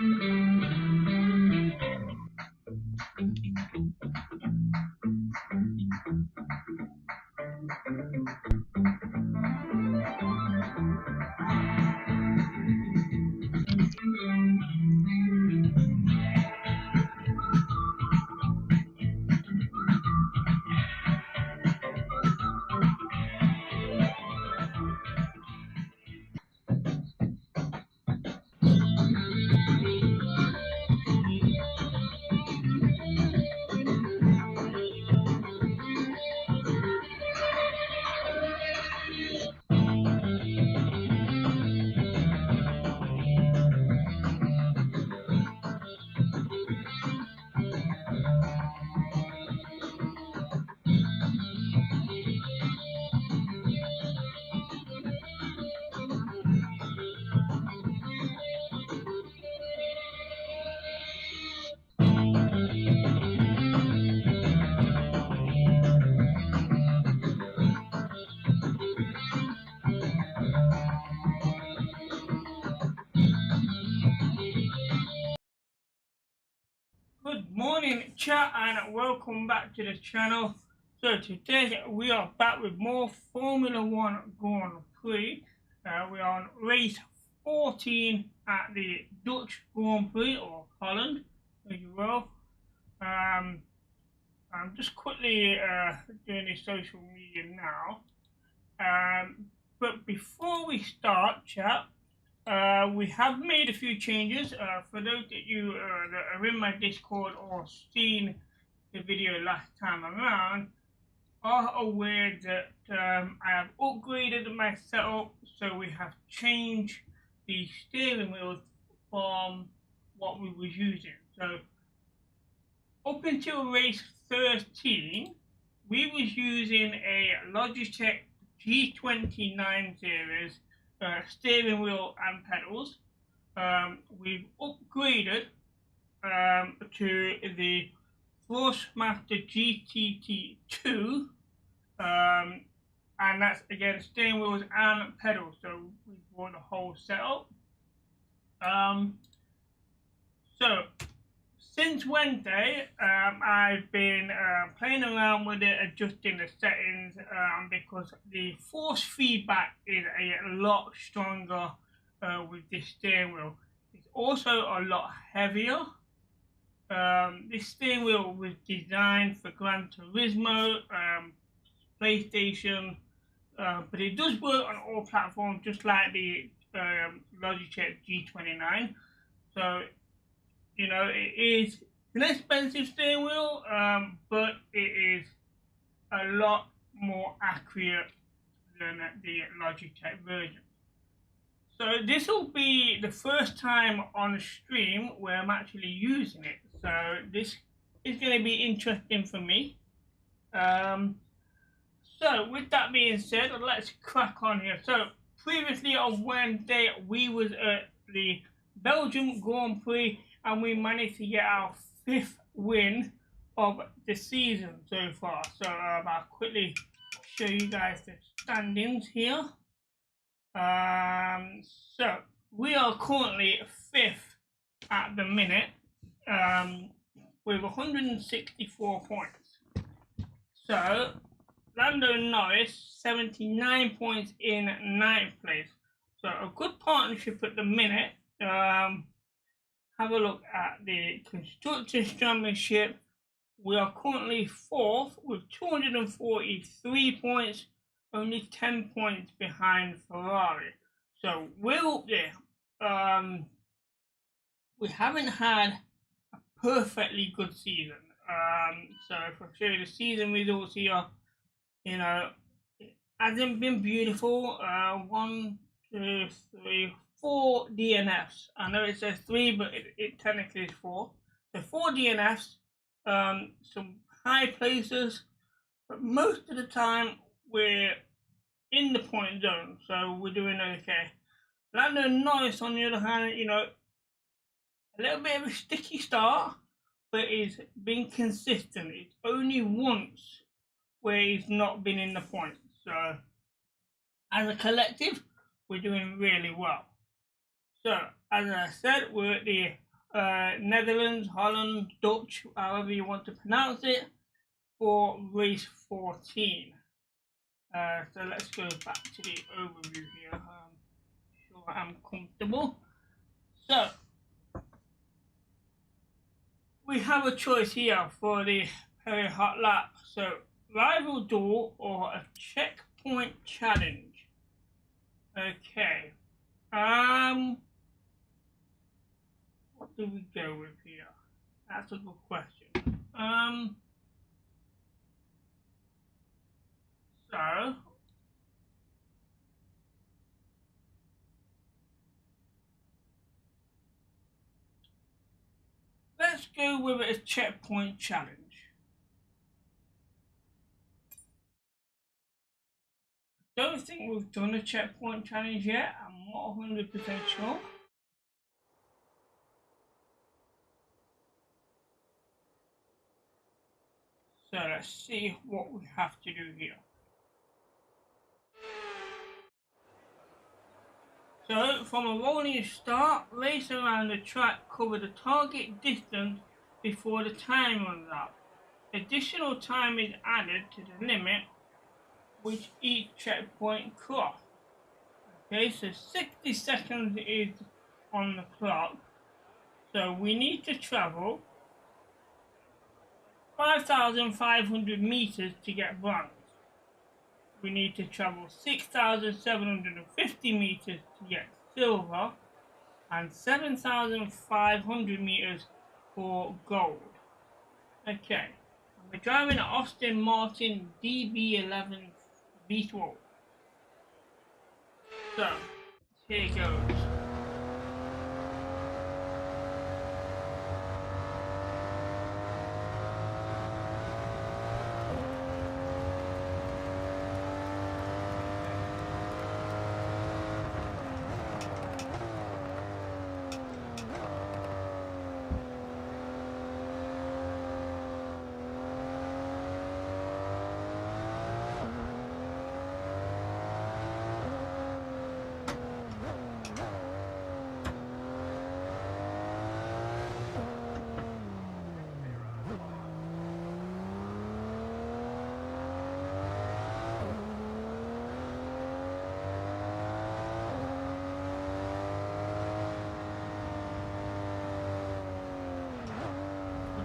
Good morning, chat, and welcome back to the channel. So today we are back with more Formula 1 Grand Prix. We are on race 14 at the Dutch Grand Prix, or Holland, as you will. I'm just quickly doing the social media now. But before we start, chat, we have made a few changes. For those that you that are in my Discord or seen the video last time around, are aware that I have upgraded my setup, so we have changed the steering wheel from what we was using. So up until race 13, we was using a Logitech G29 series steering wheel and pedals. We've upgraded to the Thrustmaster GTT2, and that's again steering wheels and pedals. So we brought the whole setup. So since Wednesday, I've been playing around with it, adjusting the settings, because the force feedback is a lot stronger with this steering wheel. It's also a lot heavier. This steering wheel was designed for Gran Turismo, PlayStation, but it does work on all platforms, just like the Logitech G29. So, you know, it is an expensive steering wheel, but it is a lot more accurate than the Logitech version. So this will be the first time on stream where I'm actually using it. So this is going to be interesting for me. So with that being said, let's crack on here. So previously on Wednesday, we was at the Belgian Grand Prix, and we managed to get our 5th win of the season so far. So I'll quickly show you guys the standings here. So we are currently 5th at the minute, with 164 points. So Lando Norris 79 points in 9th place. So a good partnership at the minute. Have a look at the Constructors' Championship. We are currently 4th with 243 points, only 10 points behind Ferrari. So we're up there. We haven't had a perfectly good season. So if I show you the season results here, you know, it hasn't been beautiful. 1, 2, 3, 4 DNFs. I know it says 3, but it technically is 4. So 4 DNFs, some high places, but most of the time we're in the point zone, so we're doing okay. Lando Norris, on the other hand, you know, a little bit of a sticky start, but he's been consistent. It's only once where he's not been in the points. So as a collective, we're doing really well. So, as I said, we're at the Netherlands, Holland, Dutch, however you want to pronounce it, for race 14. So let's go back to the overview here. Sure I'm comfortable. So we have a choice here for the very hot lap. So rival duel or a checkpoint challenge. Okay. What do we go with here? That's a good question. So let's go with a checkpoint challenge. Don't think we've done a checkpoint challenge yet. I'm not 100% sure. So let's see what we have to do here. So from a rolling start, race around the track, cover the target distance before the time runs out. Additional time is added to the limit which each checkpoint cross. Okay, so 60 seconds is on the clock. So we need to travel 5,500 meters to get bronze. We need to travel 6,750 meters to get silver and 7,500 meters for gold. Okay, we're driving an Aston Martin DB11 V12. So, here it goes.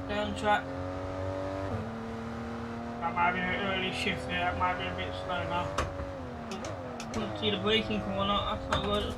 Down track. That might be an early shift there, that might be a bit slow now. Couldn't see the braking coming out, that's not good.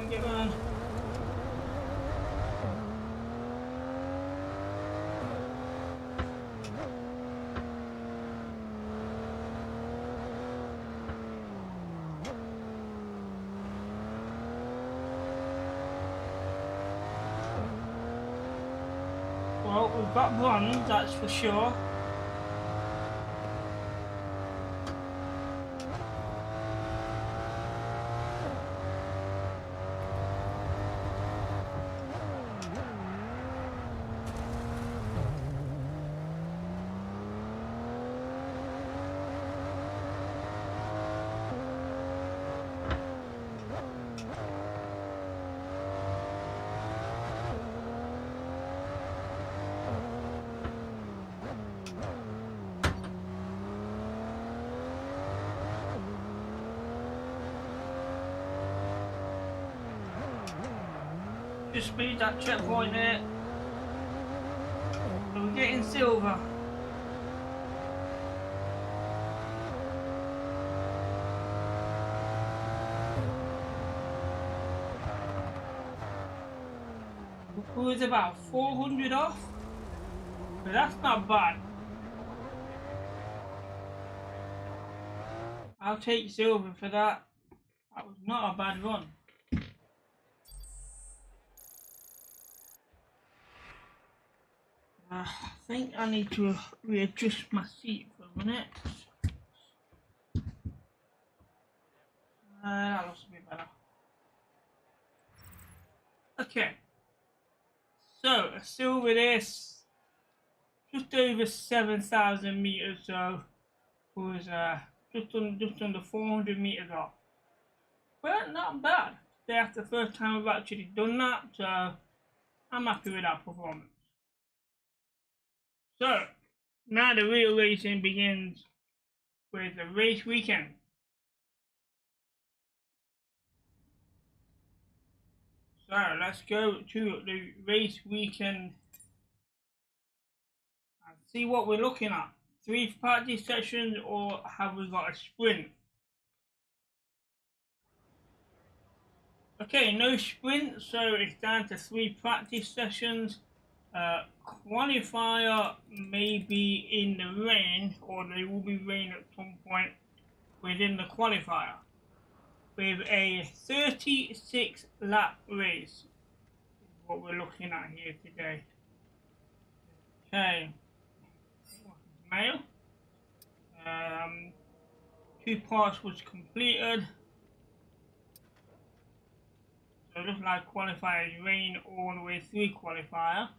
Get on. Well, we've got bronze, that's for sure. Just speed that checkpoint there. So we're getting silver. It was about 400 off, but that's not bad. I'll take silver for that. That was not a bad run. I think I need to readjust my seat for a minute. That looks a bit better. Okay. So, a silver this, just over 7,000 meters, so it was just under 400 meters off. But not bad. That's the first time I've actually done that, so I'm happy with that performance. So, now the real racing begins with the race weekend. So, let's go to the race weekend and see what we're looking at. 3 practice sessions, or have we got a sprint? Okay, no sprint, so it's down to 3 practice sessions. Qualifier may be in the rain, or there will be rain at some point within the qualifier, with a 36 lap race, is what we're looking at here today. Okay, mail. 2 parts was completed. So it looks like qualifier is rain all the way through qualifier.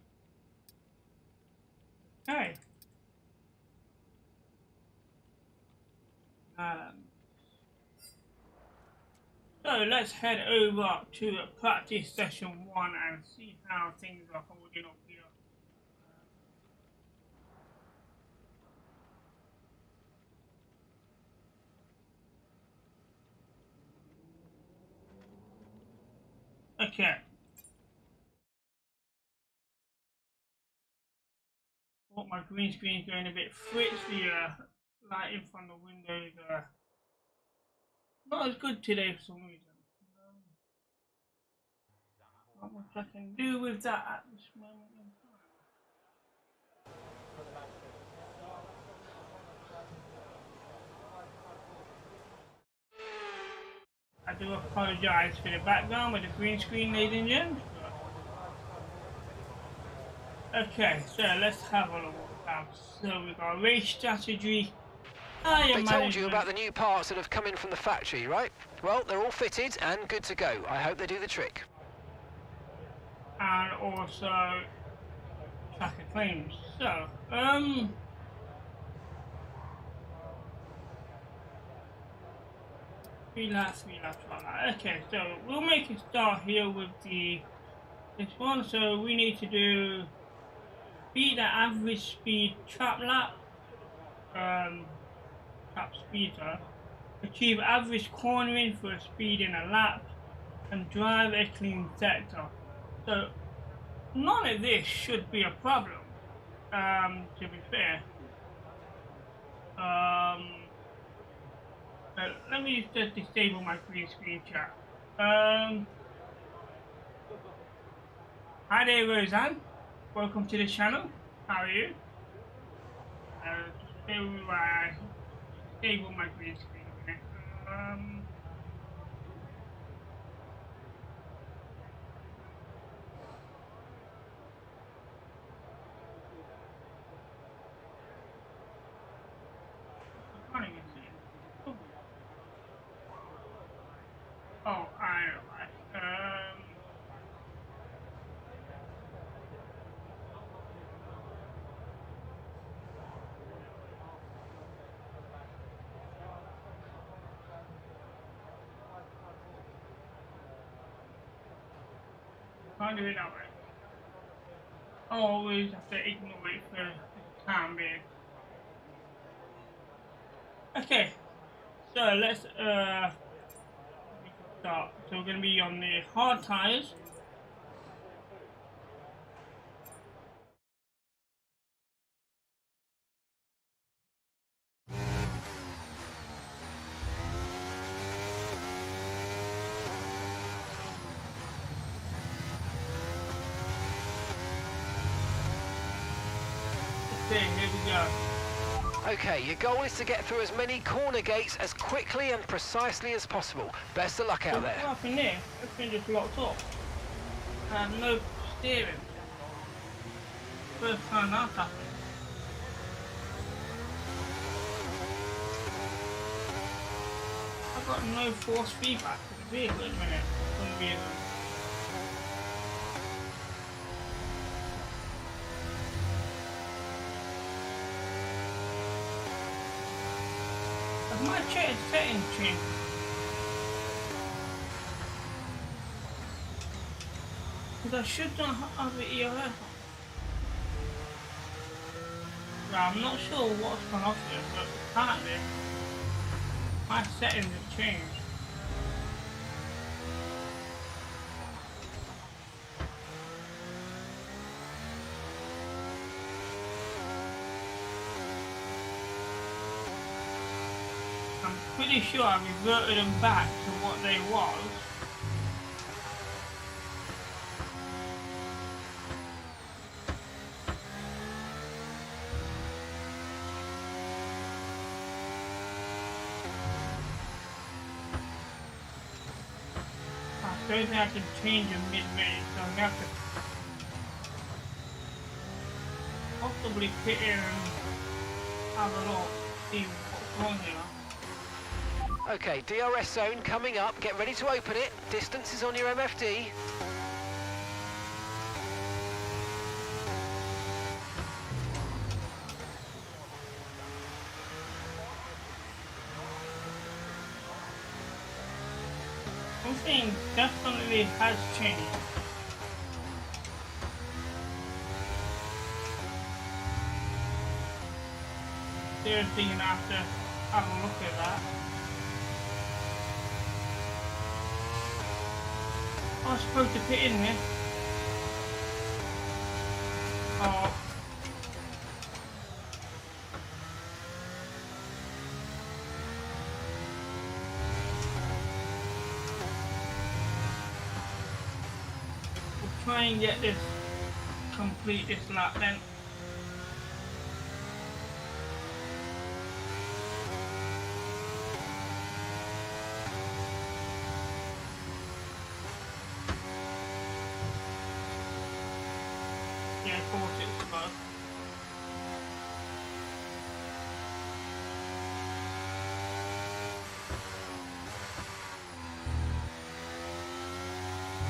Okay. So let's head over to practice session 1 and see how things are holding up here. Okay. Oh, my green screen's going a bit fritz. The lighting from the windows not as good today for some reason. Not much I can do with that at this moment in time. I do apologise for the background with the green screen, ladies and gentlemen. Okay, so let's have a look now. So we've got race strategy. They told you about the new parts that have come in from the factory, right? Well, they're all fitted and good to go. I hope they do the trick. And also tracker claims. So, three laps like that. Okay, so we'll make a start here with this one. So we need to do beat the average speed trap lap. Trap speeder. Achieve average cornering for a speed in a lap, and drive a clean sector. So none of this should be a problem, to be fair. Let me just disable my green screen chat. Hi there, Roseanne. Welcome to the channel. How are you? Just bear with me while I disable my green screen. I can't even see it. Oh, I know. Can't do it that way. Always have to ignore it for the time being. Okay, so let's start. So we're gonna be on the hard tires. Okay, here we go. Okay, your goal is to get through as many corner gates as quickly and precisely as possible. Best of luck out there. What happened there? Everything just locked up. I had no steering. First time that's happened. I've got no force feedback to the vehicle at the minute. From the vehicle. Have my settings changed? Because I should not have the EOS on. Well, I'm not sure what's gone off here, but apparently my settings have changed. I'm pretty sure I reverted them back to what they was. I don't think I can change them mid-range, so I'm going to have to possibly pit in and have a look, see what's wrong here. Okay, DRS zone coming up. Get ready to open it. Distance is on your MFD. Something definitely has changed. Seriously, you're gonna have to have a look at that. I was supposed to put in this. Oh. We'll try and get this, complete this lap then. Yeah, of course it's supposed.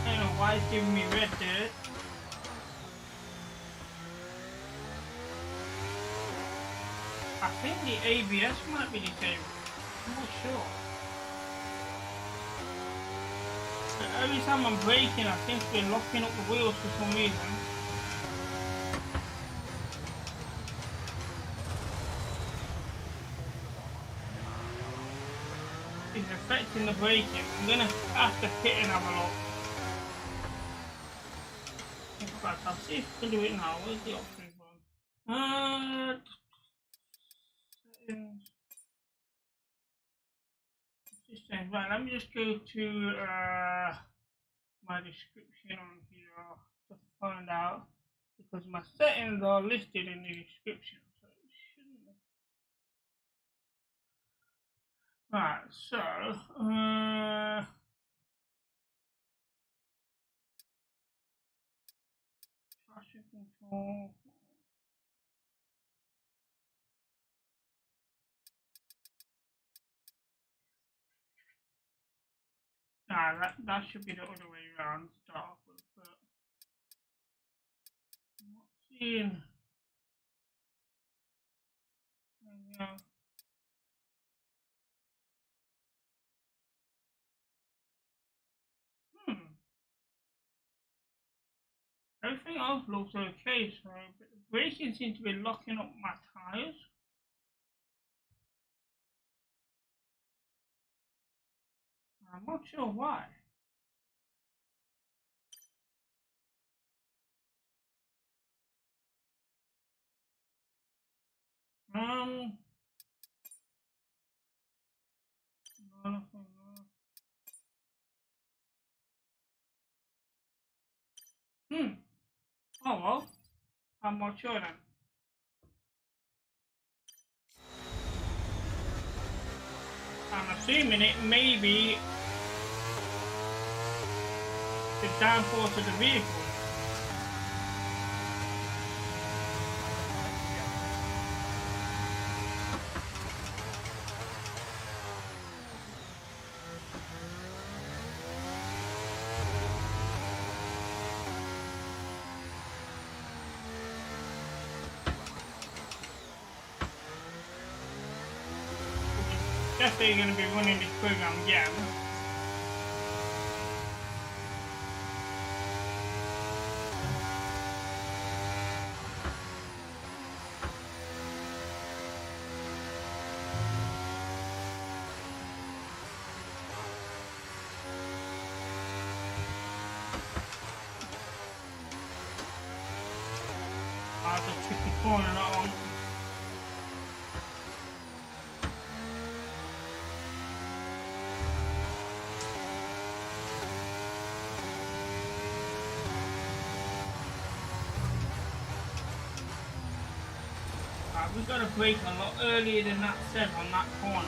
I don't know why it's giving me red there. I think the ABS might be disabled. I'm not sure. But every time I'm braking, I seem to be locking up the wheels for some reason. It's affecting the braking. I'm gonna have to pit and have a look. In fact, I'll see if I can do it now. Where's the options one? Settings. Systems. Right, let me just go to my description on here to find out, because my settings are listed in the description, so it shouldn't. Right, so traction control. Nah, that should be the other way around. Start off with, but I'm not seeing. Yeah. Hmm. Everything else looks okay, so but the braking seems to be locking up my tires. I'm not sure why. No, nothing, no. Oh well, I'm not sure then. I'm assuming it may be the downforce of the vehicle. Definitely going to be running this program again. That's a tricky corner, that one. We've got to brake a lot earlier than that said on that corner.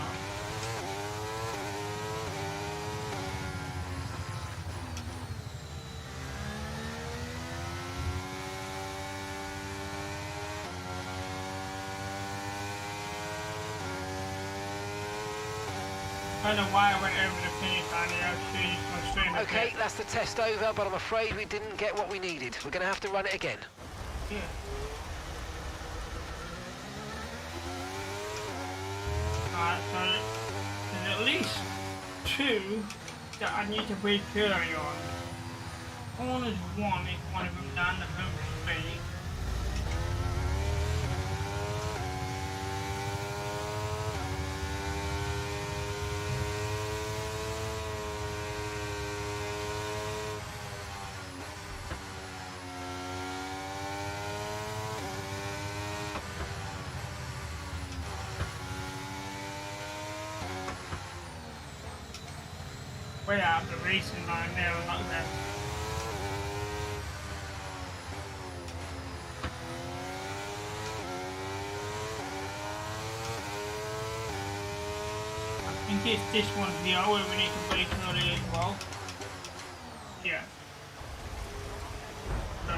I don't know why I went over the finish line here. I was showing Okay, that's the test over, but I'm afraid we didn't get what we needed. We're going to have to run it again. Yeah. Alright, so there's at least two that I need to brake early on. Corners one is one of them down the home straight. Way out of the racing line there, I'm not there. I think it's this one here where we need to brake early as well. Yeah. So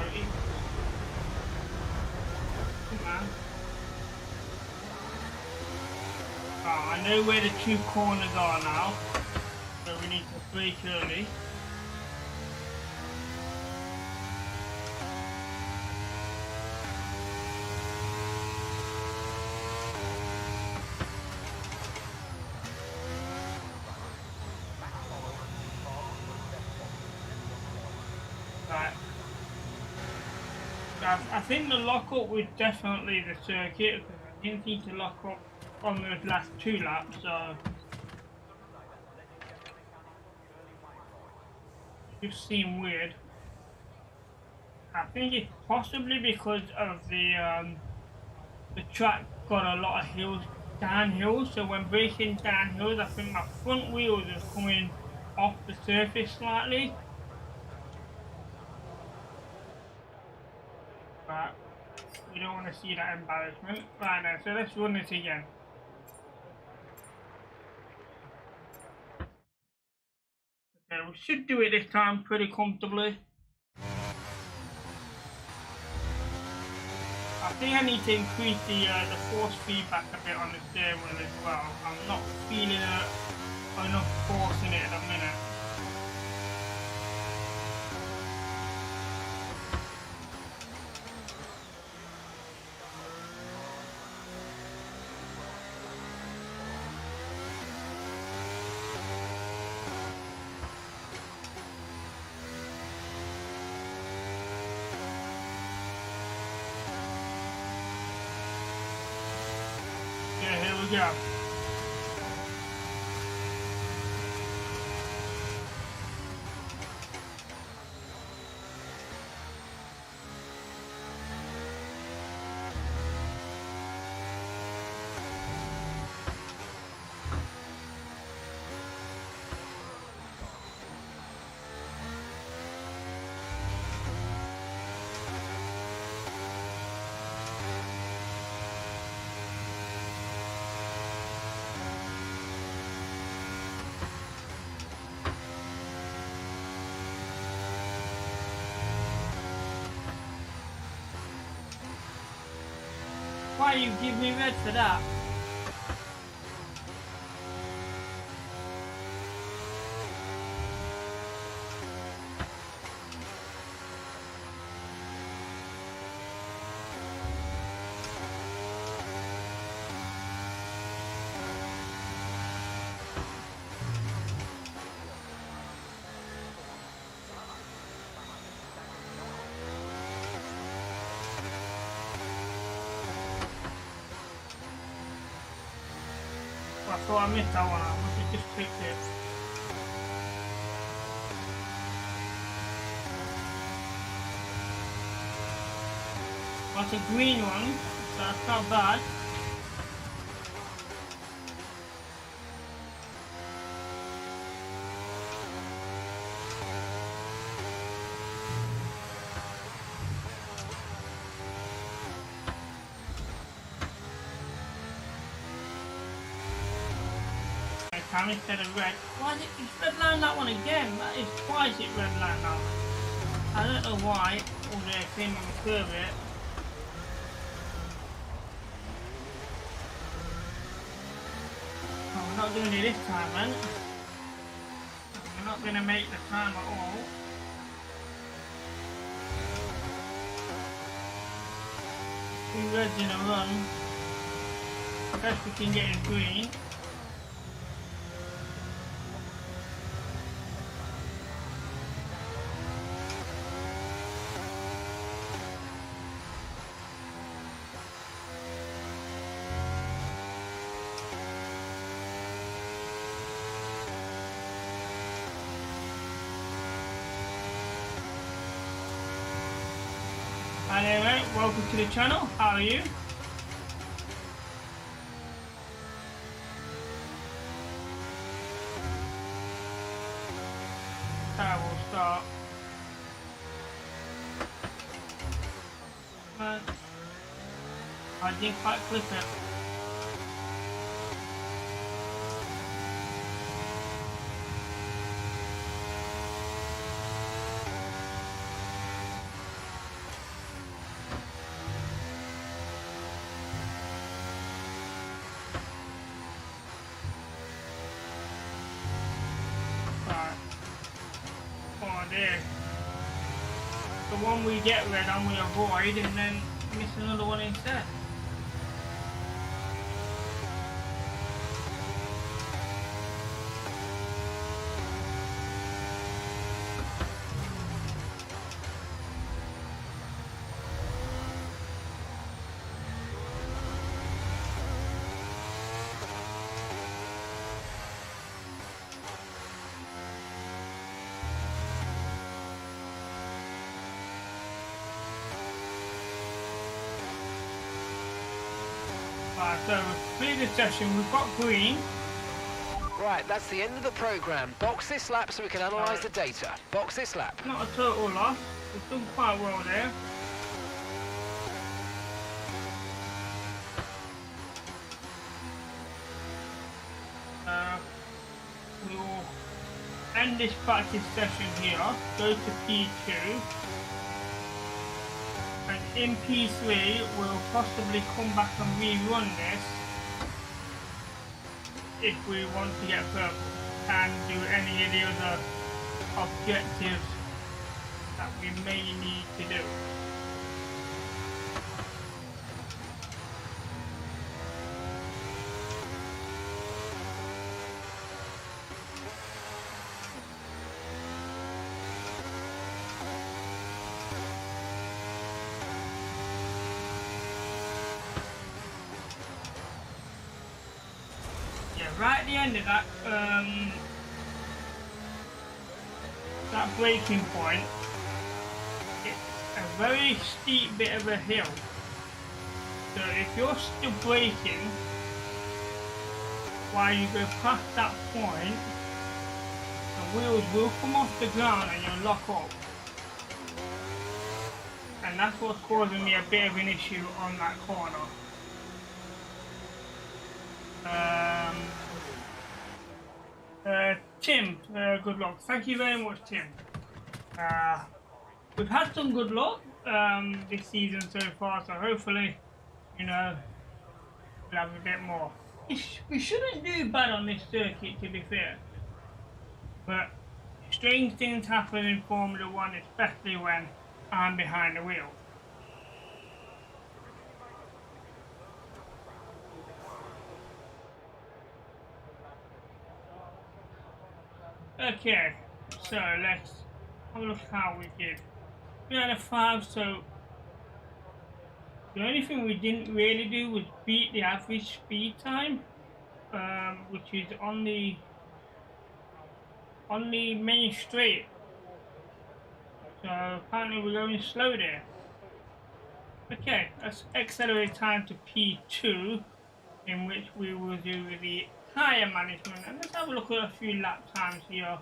come on. Oh, I know where the two corners are now. So we need to brake early. Right. I think the lockup was definitely the circuit because I didn't need to lock up on those last two laps, so it just seemed weird. I think it's possibly because of the track got a lot of hills, downhills, so when braking downhills I think my front wheels are coming off the surface slightly. But we don't want to see that embarrassment. Right now, so let's run this again. Okay, we should do it this time pretty comfortably. I think I need to increase the force feedback a bit on the steering wheel as well. I'm not feeling enough force in it at the minute. Yeah, here we go. why you give me red for that. I thought I missed that one. I must have just clicked it. That's a green one, so that's not bad. Instead of red. Why is it? It's redlined that one again. That is twice it redlined that one. I don't know why. All the thing on the curve it. Oh, we're not doing it this time, man. We're not going to make the time at all. Two reds in a run. Best we can get is green. Anyway, welcome to the channel. How are you? I will start. I didn't quite clip it. There. The one we get red and we avoid and then miss another one instead. Right, so we've completed the session, we've got green. Right, that's the end of the program. Box this lap so we can analyse the data. Box this lap. Not a total loss, we've done quite well there. We will end this practice session here, go to P2. And in P3 we'll possibly come back and rerun this if we want to get purple and do any of the other objectives that we may need to do. Right at the end of that, that braking point, it's a very steep bit of a hill. So if you're still braking while you go past that point, the wheels will come off the ground and you'll lock up. And that's what's causing me a bit of an issue on that corner. Tim, good luck. Thank you very much, Tim. We've had some good luck this season so far, so hopefully, you know, we'll have a bit more. We shouldn't do bad on this circuit, to be fair. But strange things happen in Formula 1, especially when I'm behind the wheel. Okay, so let's have a look how we did. 3 out of 5, so the only thing we didn't really do was beat the average speed time, which is on the main straight. So apparently we're going slow there. Okay, let's accelerate time to P2, in which we will do the tyre management, and let's have a look at a few lap times here.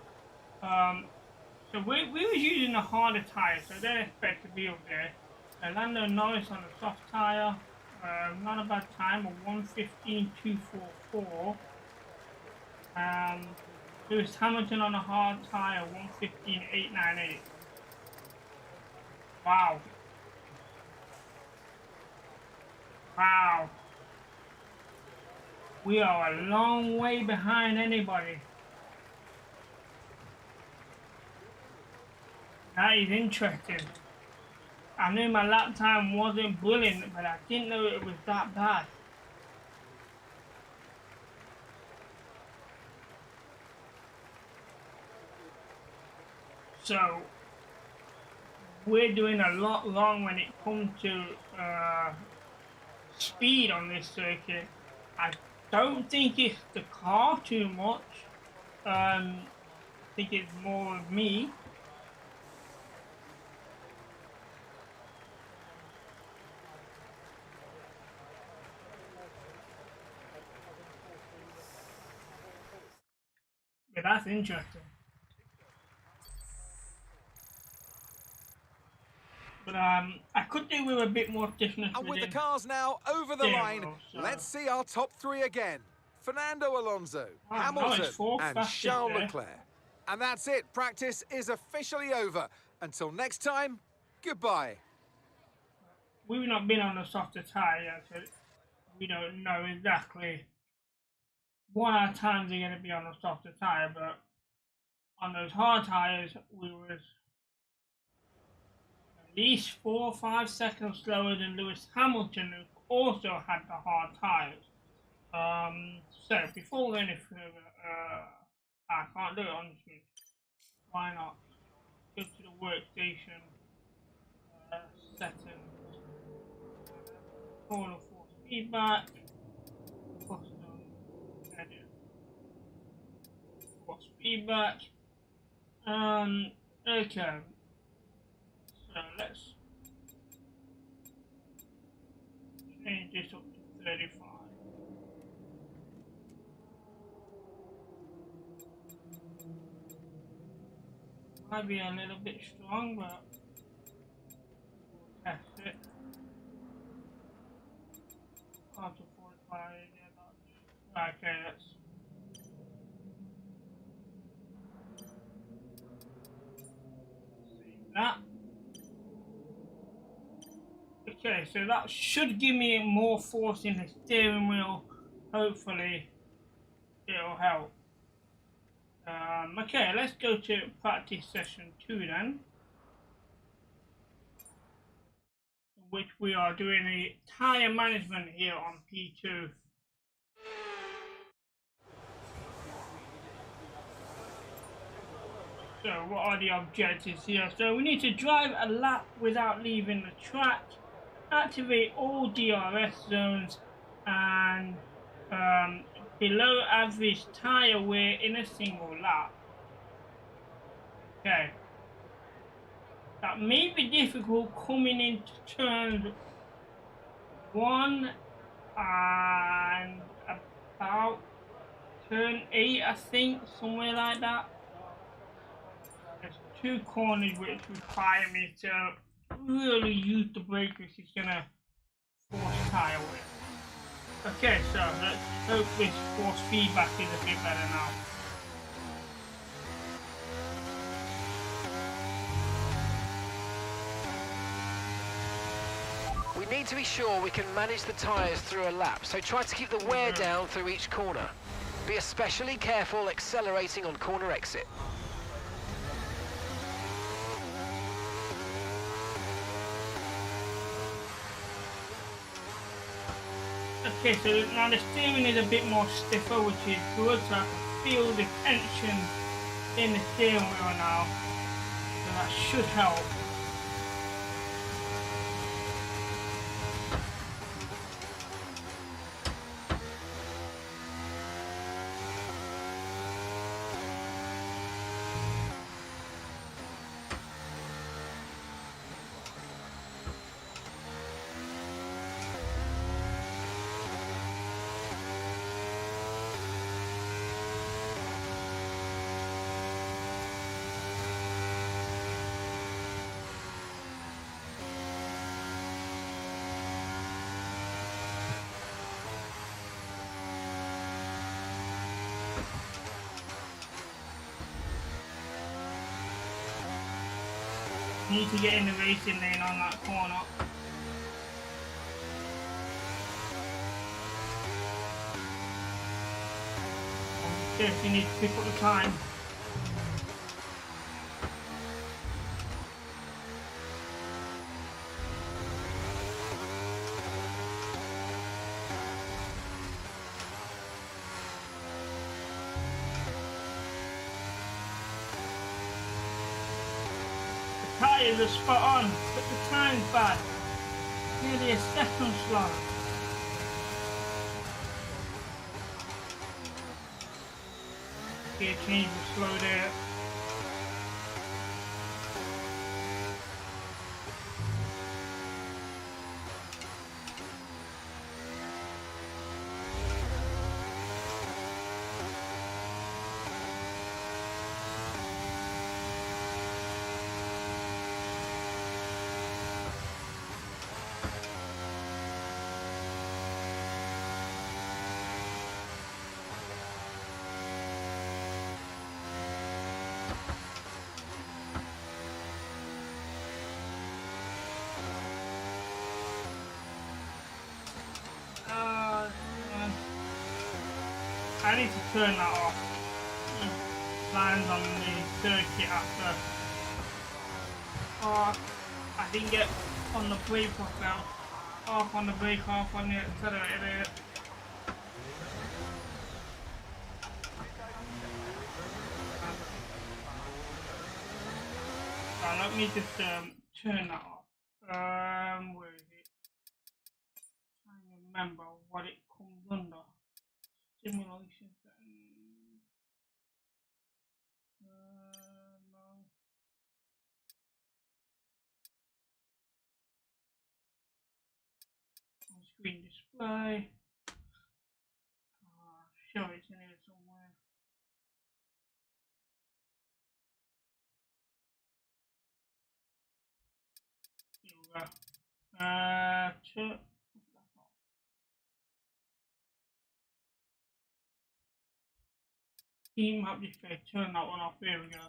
So we were using a harder tyre, so they expect to be up there. Lando Norris on a soft tyre, not a bad time, a 1:15.244. Lewis Hamilton on a hard tyre, 1:15.898. Wow. Wow. We are a long way behind anybody. That is interesting. I knew my lap time wasn't brilliant, but I didn't know it was that bad. So, we're doing a lot wrong when it comes to speed on this circuit. I don't think it's the car too much. I think it's more of me. But that's interesting. But I could do with a bit more stiffness. And with the cars now over the line, let's see our top three again. Fernando Alonso, Hamilton and Charles Leclerc. And that's it. Practice is officially over. Until next time, goodbye. We've not been on a softer tyre yet, so we don't know exactly what our times are going to be on a softer tyre, but on those hard tyres, we was at least 4 or 5 seconds slower than Lewis Hamilton, who also had the hard tyres. So before we go any further, I can't do it on the screen. Why not? Go to the workstation, settings, corner force feedback, custom edit, force feedback. Okay. So let's change this up to 35. Might be a little bit strong, but we'll test it. Auto 45, yeah, okay, let's save that. Okay, so that should give me more force in the steering wheel. Hopefully, it'll help. Okay, let's go to practice session 2 then, in which we are doing the tyre management here on P2. So what are the objectives here? So we need to drive a lap without leaving the track, activate all DRS zones, and below average tyre wear in a single lap. Okay. That may be difficult coming into turn 1 and about turn 8, I think, somewhere like that. There's 2 corners which require me to really use the brake, which is gonna force tyre wear. Okay, so let's hope this force feedback is a bit better now. We need to be sure we can manage the tyres through a lap, so try to keep the wear down through each corner. Be especially careful accelerating on corner exit. Okay, so now the steering is a bit more stiffer, which is good, so I can feel the tension in the steering wheel now, so that should help. Need to get in the racing lane on that corner. Just you need to pick up the time. Tyres are spot on, but the time's bad. Nearly a second slow. Gear change the slow there. I need to turn that off. It lands on the circuit after. Oh, I didn't get on the brake off now. Off on the brake, off on the accelerator. Let me just turn that off. Where is it? I can't remember what it comes under. Simulation settings. No. On screen display. Sure, it's in here somewhere. Here we go. Team up display, turn that one off, there we go.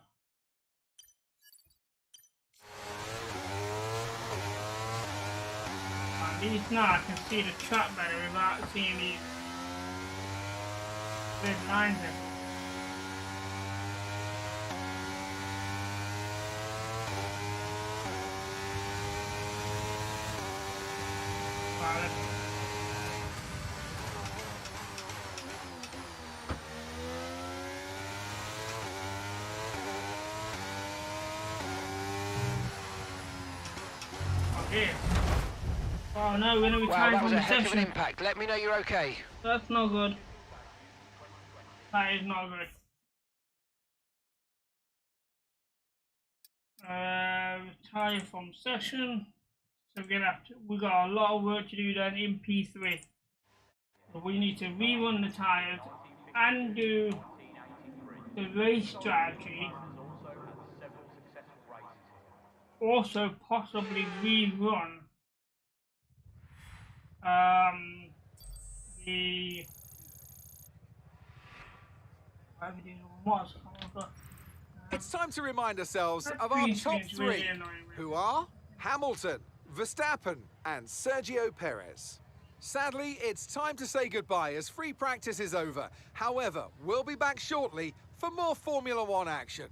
At least now I can see the track better without seeing these red lines there. Right, oh no, we're going to be wow, that was a heck of an impact. Let me know you're okay. That's not good. That is not good. Retire from session. So we got a lot of work to do then in P3. So we need to rerun the tyres and do the race strategy. Also possibly rerun the it's time to remind ourselves of our top three, who are Hamilton, Verstappen and Sergio Perez. Sadly, it's time to say goodbye as free practice is over. However, we'll be back shortly for more Formula One action.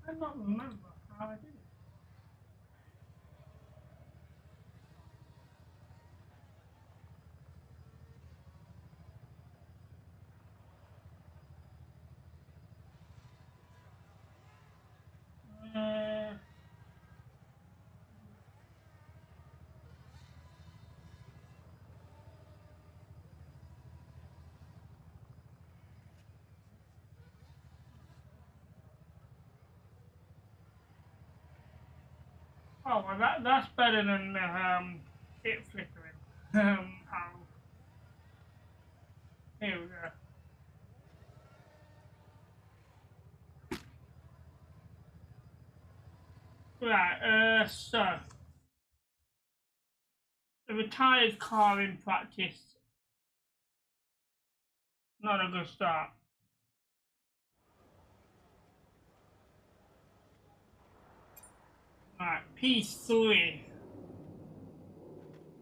I don't remember how I did it. Oh, well, that's better than it flickering. Here we go. Right, so the retired car in practice, not a good start. Right, P3.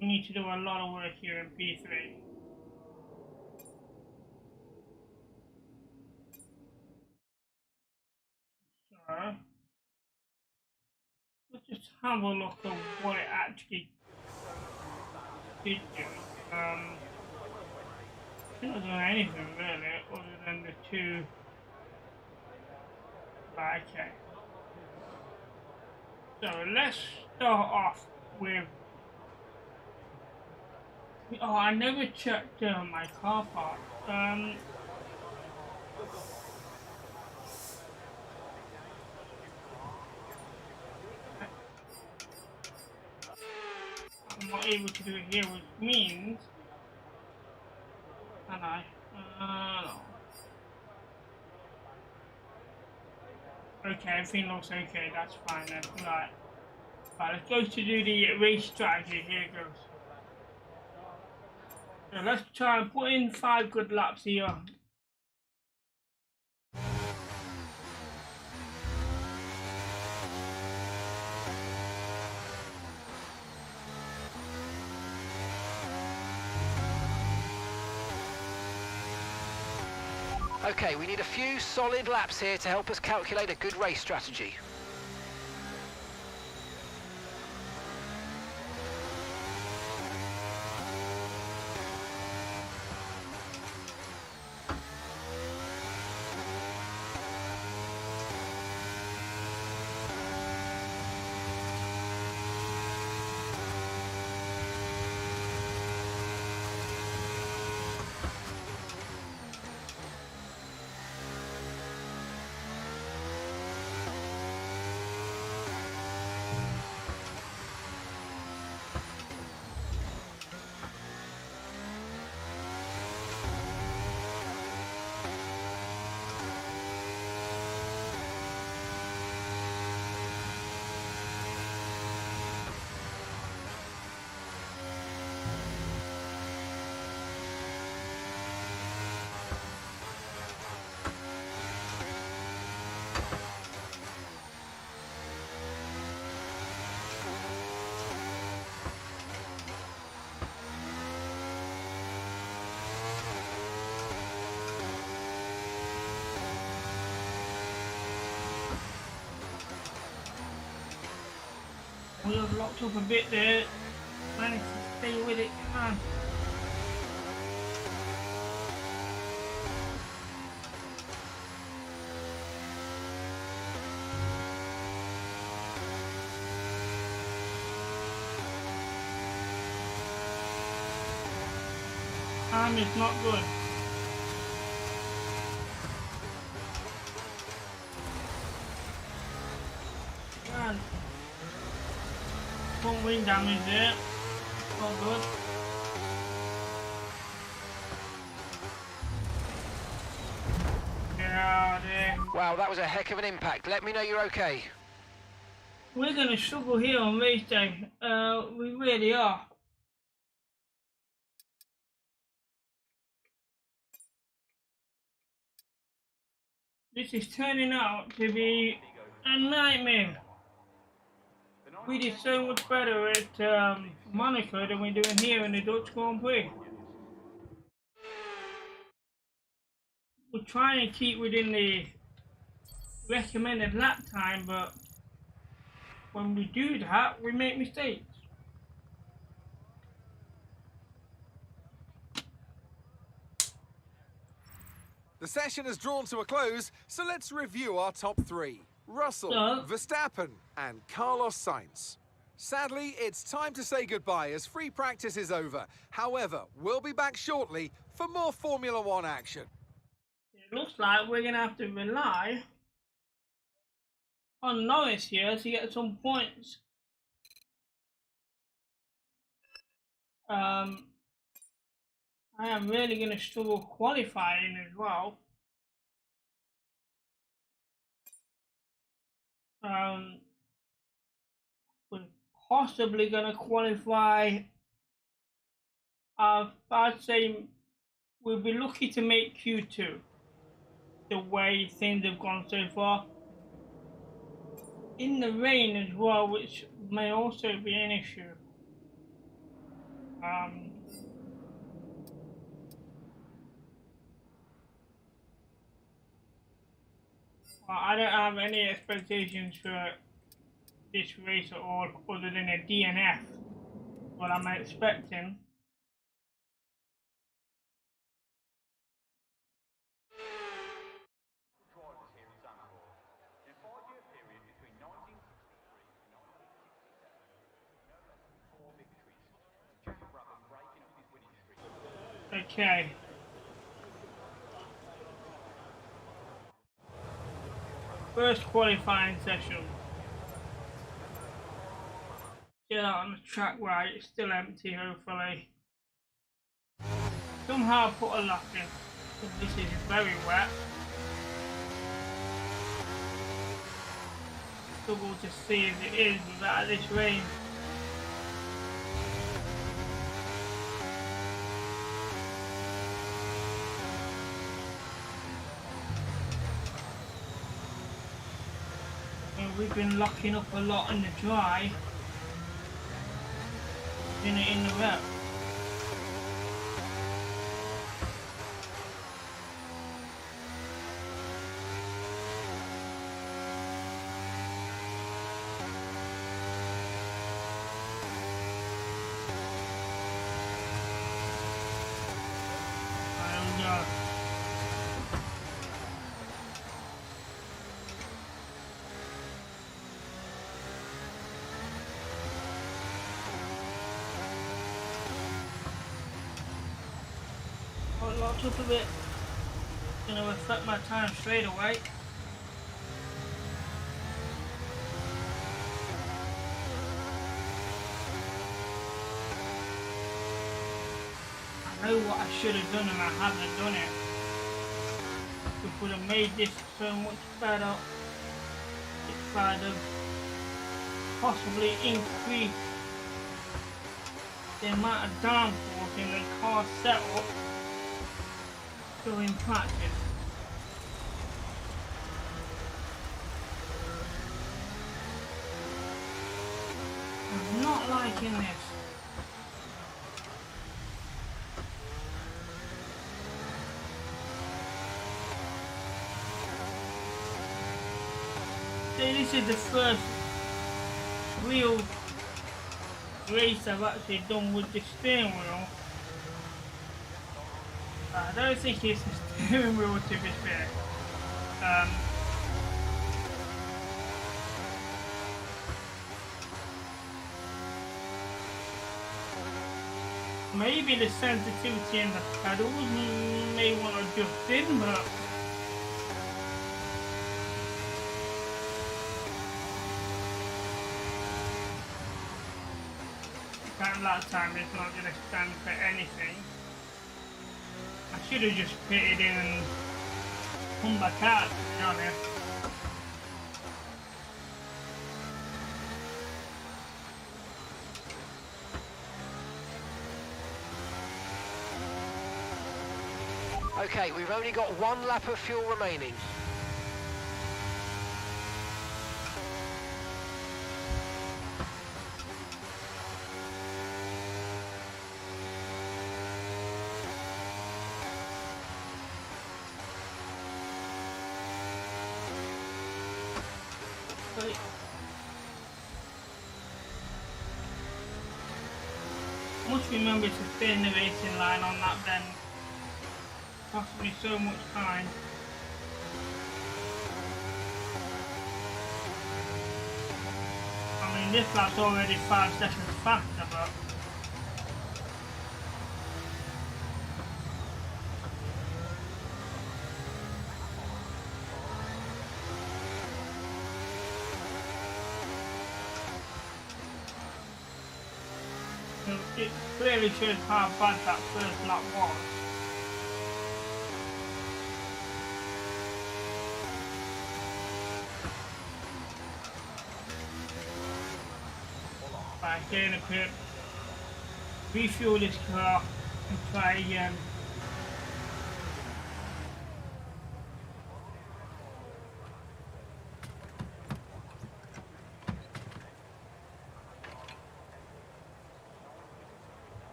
We need to do a lot of work here in P3. So let's just have a look at what it actually did do. It doesn't do anything really, other than the two. Right, okay. So let's start off with. Oh, I never checked my car park. I'm not able to do it here, which means. Can I? No. Okay, everything looks okay, that's fine then. Right. Right, let's go to do the race strategy. Here it goes. So let's try and put in 5 good laps here. Okay, we need a few solid laps here to help us calculate a good race strategy. We have locked up a bit there. Managed to stay with it, man. Time is not good. Man. Front wing damage there. Not good. Yeah, there. Wow, that was a heck of an impact. Let me know you're okay. We're gonna struggle here on race day. We really are. This is turning out to be a nightmare. We did so much better at Monaco than we're doing here in the Dutch Grand Prix. We're trying to keep within the recommended lap time, but when we do that, we make mistakes. The session has drawn to a close, so let's review our top three. Russell, Verstappen and Carlos Sainz. Sadly, it's time to say goodbye as free practice is over. However, we'll be back shortly for more Formula One action. It looks like we're going to have to rely on Norris here to get some points. I am really going to struggle qualifying as well. We're possibly going to qualify. I'd say we'll be lucky to make Q2, the way things have gone so far. In the rain as well, which may also be an issue. Well, I don't have any expectations for this race at all, other than a DNF. What I'm expecting. Okay. First qualifying session. Get out on the track where it's still empty, hopefully. Somehow put a lap in, because this is very wet. Struggle to see if it is without this rain. We've been locking up a lot in the dry, in the wet. Locked up a bit. It's going to affect my time straight away. I know what I should have done and I haven't done it. We could have made this so much better if I'd have possibly increased the amount of downforce in the car setup during practice. I'm not liking this. So this is the first real race I've actually done with the steering wheel. I don't think it's the steering wheel, to be fair. Maybe the sensitivity in the pedals may want to adjust in, but that time it's not going to stand for anything. I should have just pitted in and come back out, to be honest. Okay, we've only got 1 lap of fuel remaining. Must remember to stay in the racing line on that bend. Cost me so much time. I mean, this lap's already 5 seconds faster, but it clearly shows how bad that first lap was. By getting a grip, refuel this car and try again.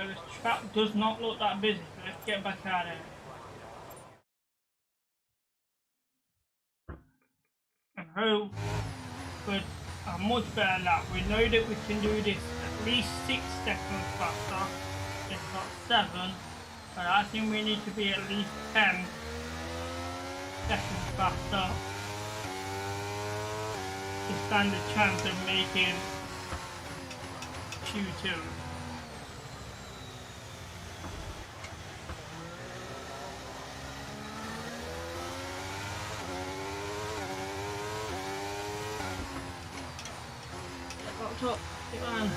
The track does not look that busy, so let's get back out of it. And hope for a much better lap. We know that we can do this at least 6 seconds faster, if not 7, but I think we need to be at least 10 seconds faster to stand a chance of making Q2. Top, get on.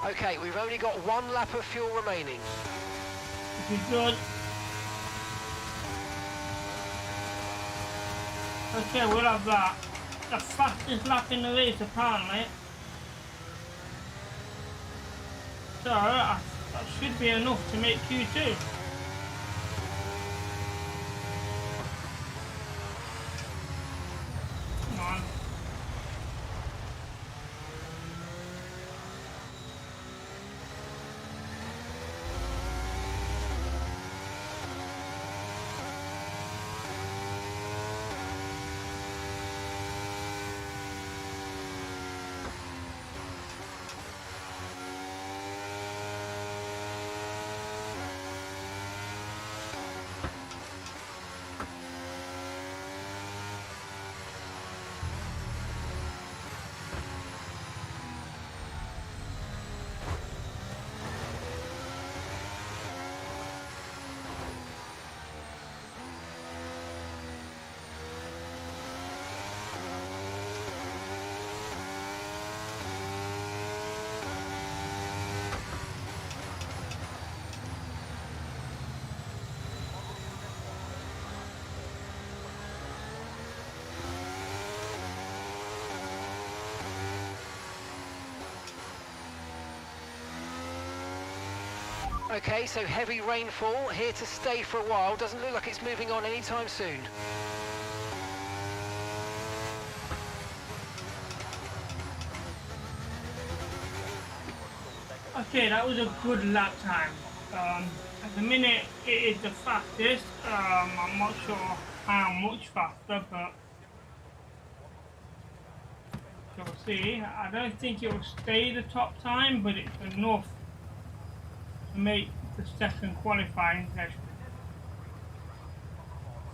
Okay, we've only got 1 lap of fuel remaining. This is good. Okay, we'll have that. The fastest lap in the race, apparently. So, that should be enough to make Q2. Come on. Okay, so heavy rainfall, here to stay for a while. Doesn't look like it's moving on anytime soon. Okay, that was a good lap time. At the minute, it is the fastest. I'm not sure how much faster, but you'll see. I don't think it will stay the top time, but it's enough to make the second qualifying session.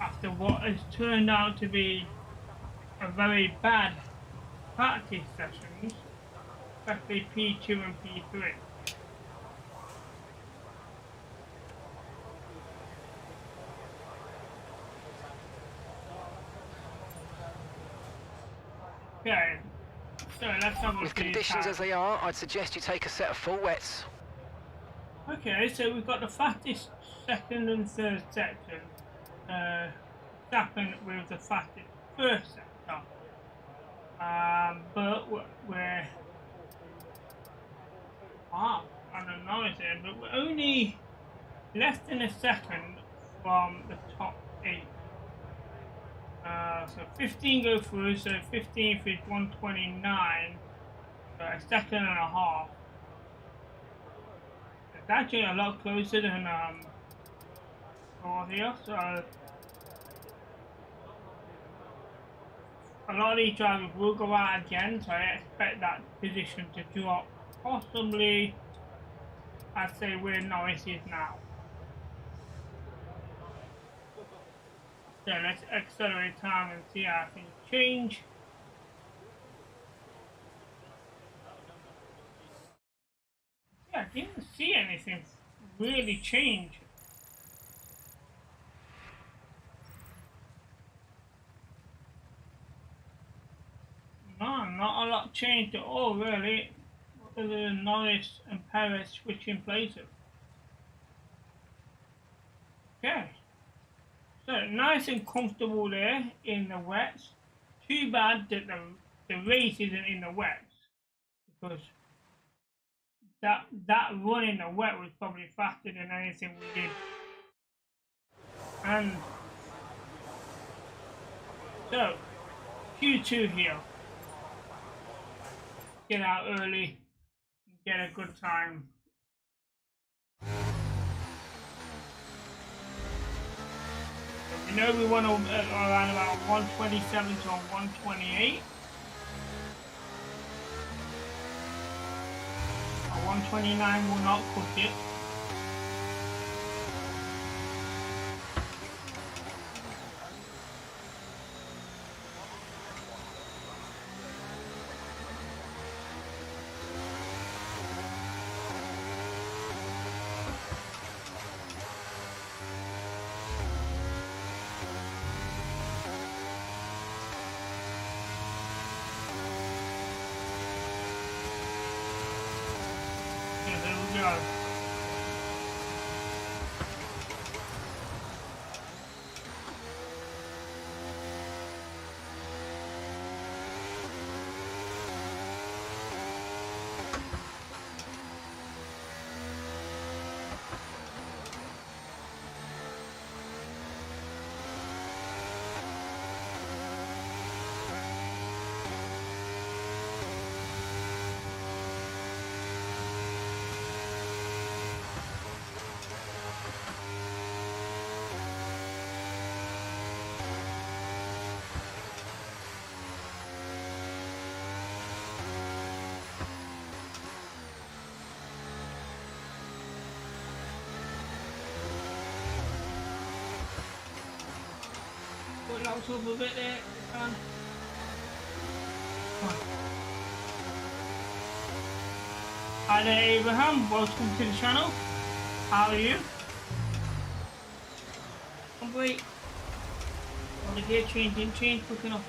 After what has turned out to be a very bad practice sessions, especially P2 and P3. Okay, so let's have a look. With conditions as they are, I'd suggest you take a set of full wets. Okay, so we've got the fastest second and third section. Verstappen with the fastest first sector. But we're I don't know here, but we're only less than a second from the top 8. So 15 go through, so 15th is 129, so a second and a half. It's actually a lot closer than over here, so a lot of these drivers will go out again, so I expect that position to drop, possibly, I'd say where Norris is now. So let's accelerate time and see how things change. Yeah, I didn't see anything really change. No, not a lot changed at all really, other than Norris and Perez switching places. Okay. So nice and comfortable there in the wets. Too bad that the race isn't in the wets, because that run in the wet was probably faster than anything we did. And so Q2 here. Get out early and get a good time. We know we want to around about 127 to 128. 129 will not cook it. Go. out up a bit there. Come on. Hi there, Abraham. Welcome to the channel. How are you? Come wait. Oh, the gear change didn't change quick enough.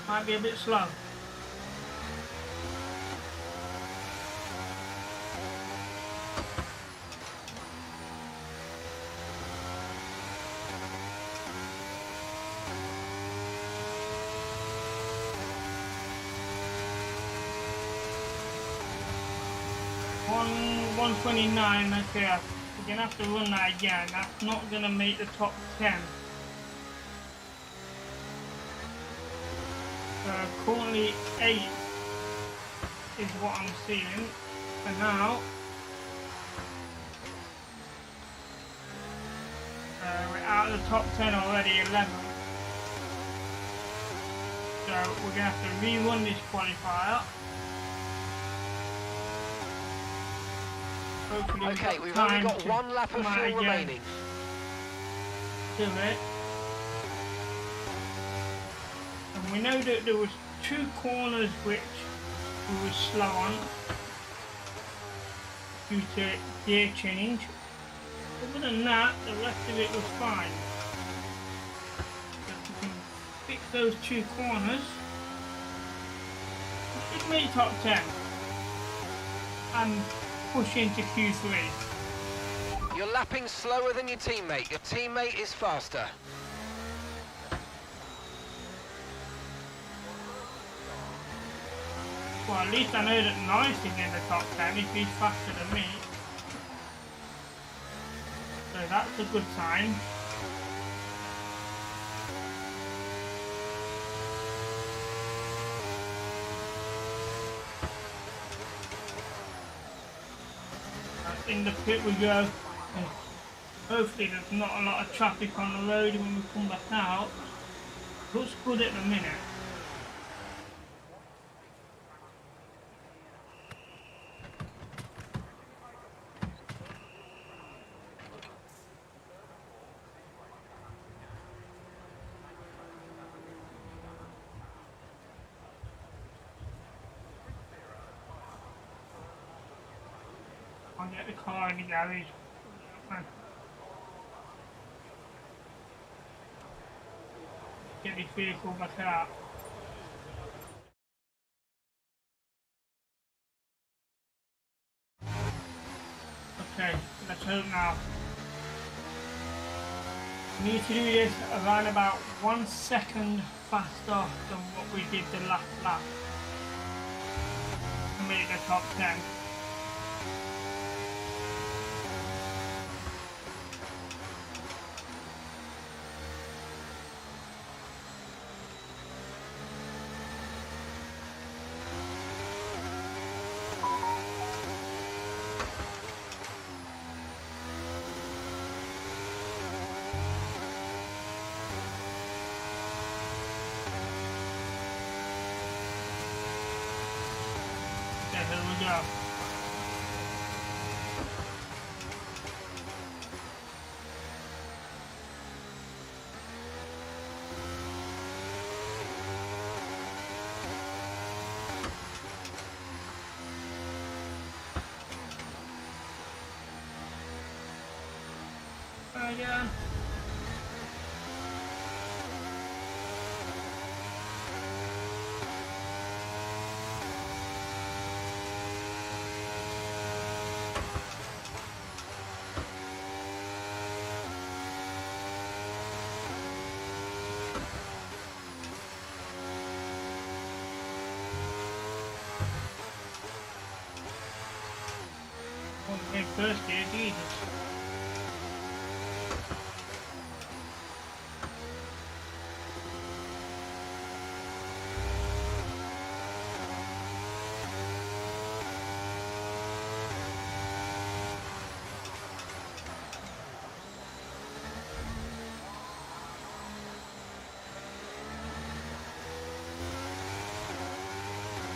Might be a bit slow. One 129. Okay, we're gonna have to run that again. That's not gonna make the top 10. Currently 8 is what I'm seeing for now. We're out of the top 10 already, 11. So we're gonna have to rerun this qualifier. Hopefully okay, we've only got one lap of fuel remaining. Do it. And we know that there was 2 corners which we were slow on due to gear change. Other than that, the rest of it was fine. So if we can fix those 2 corners, we should make top 10 and push into Q3. You're lapping slower than your teammate. Your teammate is faster. Well, at least I know that Norris is in the top 10 if he's faster than me. So that's a good sign. In the pit we go. Hopefully there's not a lot of traffic on the road when we come back out. Looks good at the minute. I'll get the car in the garage. Get this vehicle back out. Okay, let's hope now. We need to do this around about 1 second faster than what we did the last lap to make the top 10. Okay, here we go. Again. Okay, first gear, Jesus.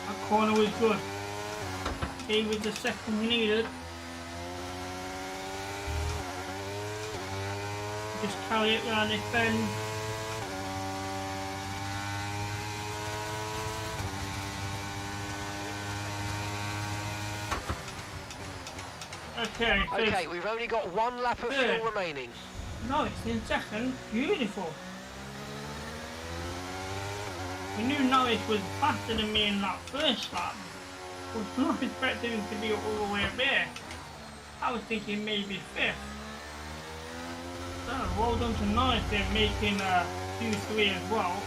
That corner was good. Gave us the second we needed. Just carry it around this bend. Okay, so Okay, we've only got one lap of fuel remaining. No, it's in second. Beautiful. We knew Norris was faster than me in that first lap. I was not expecting him to be all the way up there. I was thinking maybe fifth. So, well done to Norris there, making Q3 as well.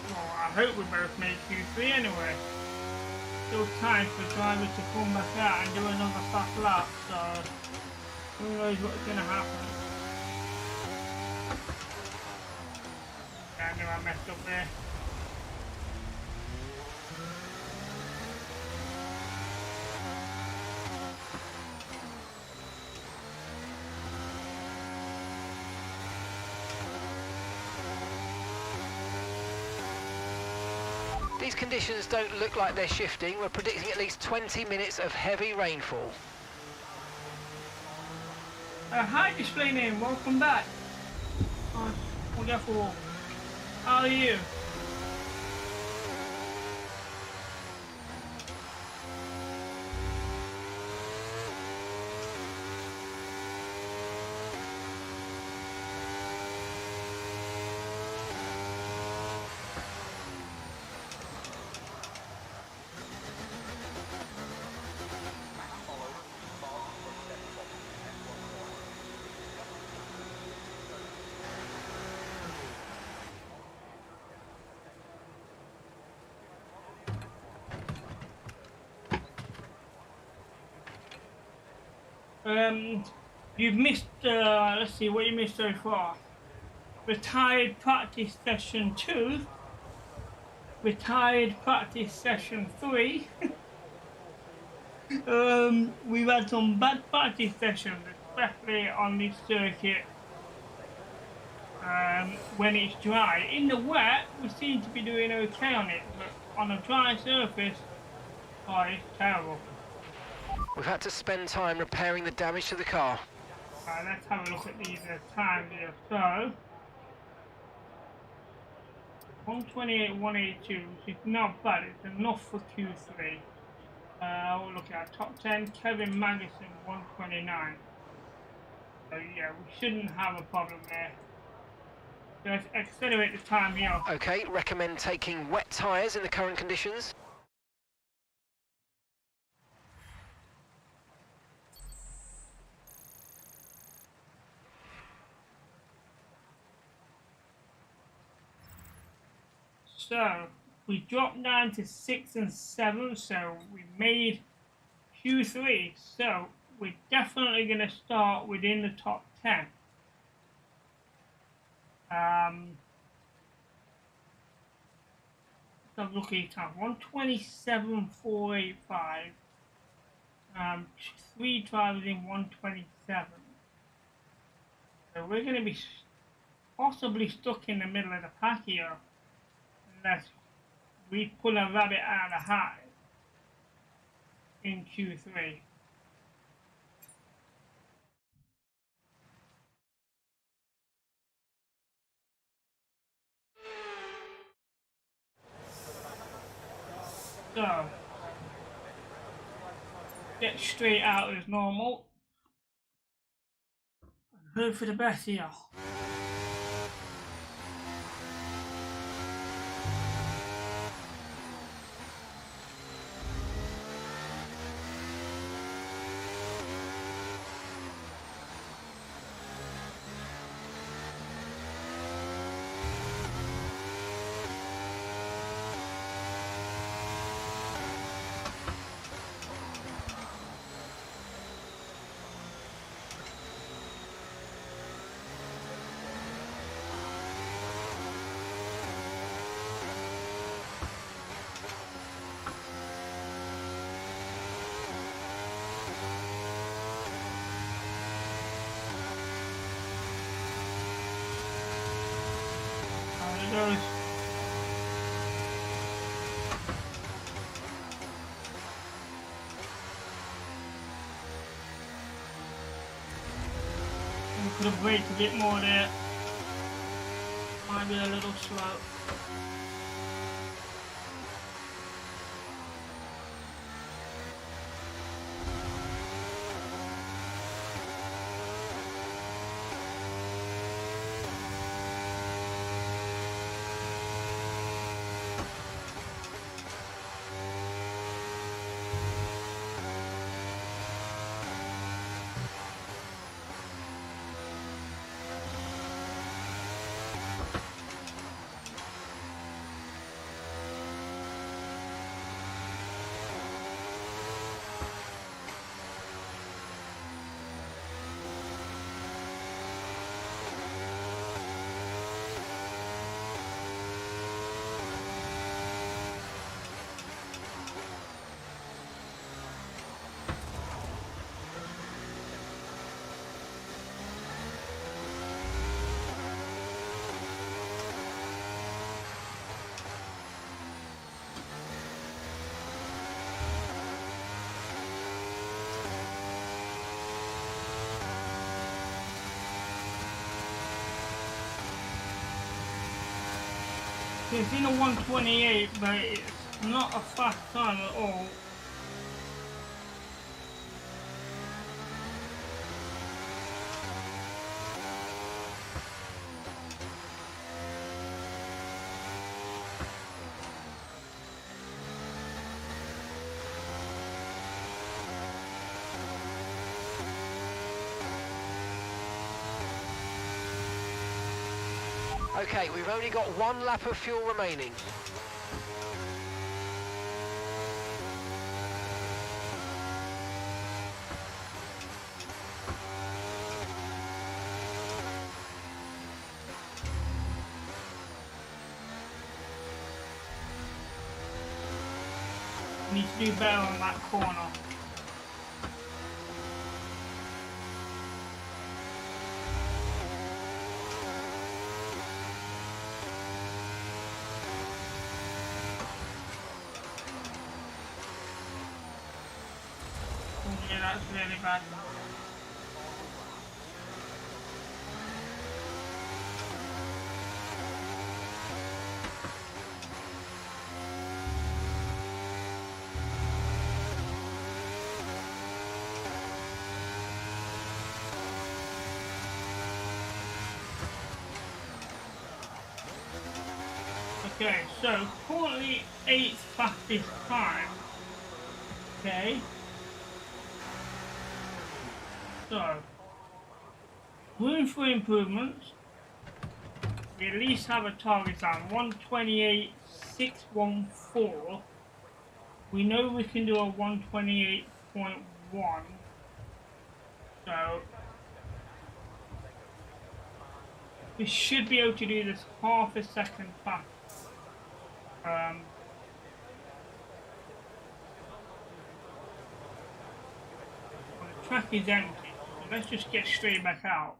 Well, I hope we both make Q3 anyway. Still time for drivers to come back out and do another fast lap, so who knows what's going to happen. I knew I messed up there. These conditions don't look like they're shifting. We're predicting at least 20 minutes of heavy rainfall. Hi display name, welcome back. Wonderful. How are you? You've missed, let's see what you missed so far. Retired practice session 2, retired practice session 3. We've had some bad practice sessions, especially on this circuit when it's dry. In the wet, we seem to be doing okay on it, but on a dry surface, oh, it's terrible. We've had to spend time repairing the damage to the car. Let's have a look at these times here. So, 128, 182, which is not bad. It's enough for Q3. We'll look at our top 10. Kevin Magnussen, 129. So yeah, we shouldn't have a problem there. So let's accelerate the time here. Okay, recommend taking wet tyres in the current conditions. So, we dropped down to 6 and 7, so we made Q3. So, we're definitely going to start within the top 10. So, look at time 127.485. 3 drivers in 127. So, we're going to be possibly stuck in the middle of the pack here. Unless we pull a rabbit out of the hat in Q3. So, get straight out as normal. And hope for the best here. Goes. We could have waited a bit more there. Might be a little slow. It's in a 128, but it's not a fast time at all. Okay, we've only got 1 lap of fuel remaining. Need to do better on that corner. Yeah, that's really bad. Okay, so currently 8th fastest time. Okay. So, room for improvements. We at least have a target time 128.614. We know we can do a 128.1. So, we should be able to do this half a second fast. The track is empty, so let's just get straight back out.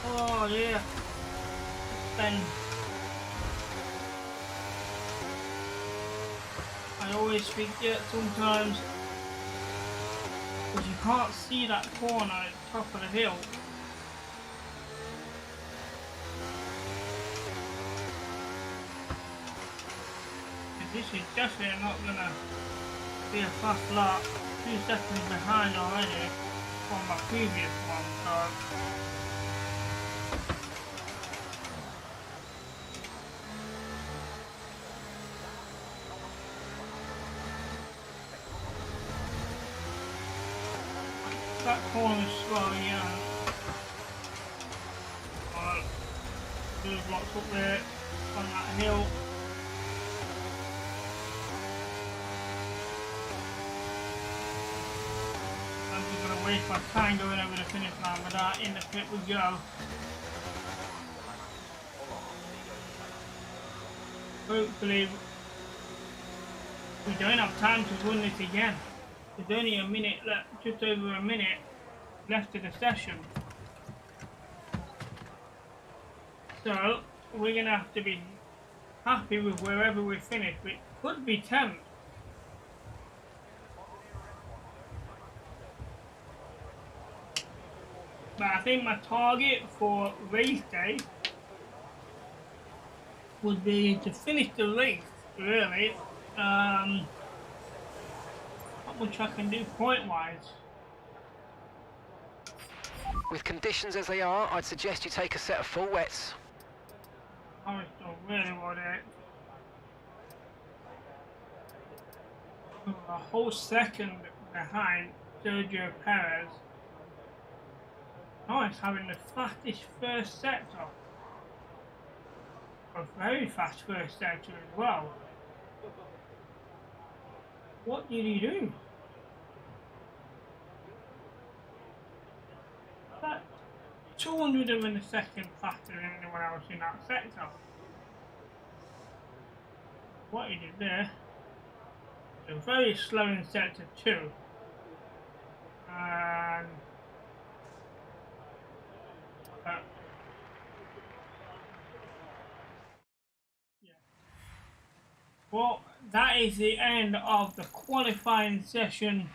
Oh yeah. Then I always forget sometimes. because you can't see that corner at the top of the hill. This is definitely not gonna be a fast lap. 2 seconds behind already from my previous one, so that corner's slow, yeah. There's lots up there on that hill. Waste my time going over the finish line, but in the pit we go. Hopefully we don't have time to run this again. There's only a minute left, just over a minute left of the session. So we're gonna have to be happy with wherever we finish. We could be 10th. But I think my target for race day would be to finish the race, really. Not much I can do point-wise. With conditions as they are, I'd suggest you take a set of full wets. I don't really want it. A whole second behind Sergio Perez. Nice, having the fastest first sector. A very fast first sector as well. What did he do? That 200 of a second faster than anyone else in that sector. What he did there? A very slow in sector 2. And well, that is the end of the qualifying session.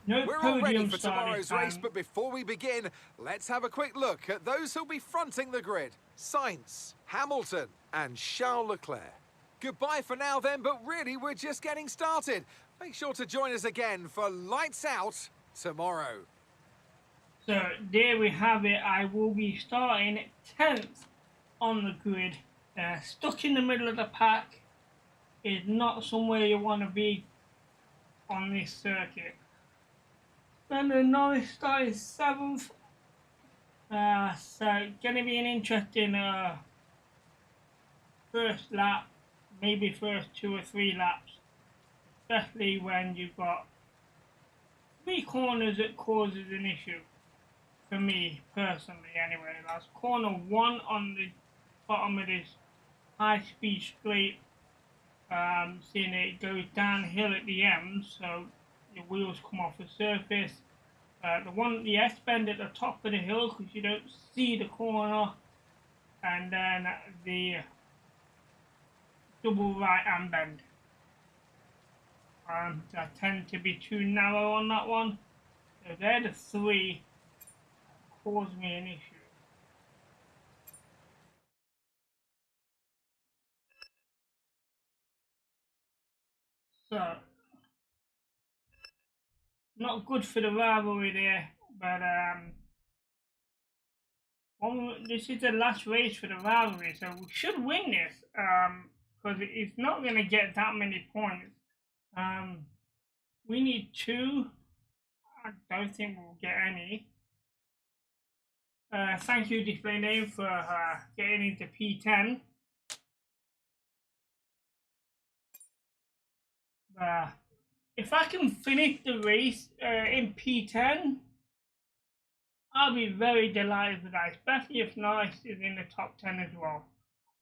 No We're all ready for start tomorrow's race, but before we begin, let's have a quick look at those who'll be fronting the grid. Sainz, Hamilton and Charles Leclerc. Goodbye for now then, but really we're just getting started. Make sure to join us again for Lights Out tomorrow. So there we have it. I will be starting 10th on the grid. Stuck in the middle of the pack is not somewhere you want to be on this circuit. Then Norris started 7th. So going to be an interesting first lap, maybe first 2 or 3 laps, especially when you've got 3 corners that causes an issue. For me personally, anyway, that's corner 1 on the bottom of this high-speed straight. Seeing it goes downhill at the end, so your wheels come off the surface. The S bend at the top of the hill because you don't see the corner, and then the double right hand bend. I tend to be too narrow on that one. So they're the 3 that cause me an issue. So, not good for the rivalry there, but this is the last race for the rivalry, so we should win this, because it's not going to get that many points. We need 2. I don't think we'll get any. Thank you, display name, for getting into P10. If I can finish the race in P10, I'll be very delighted with that, especially if Norris is in the top 10 as well.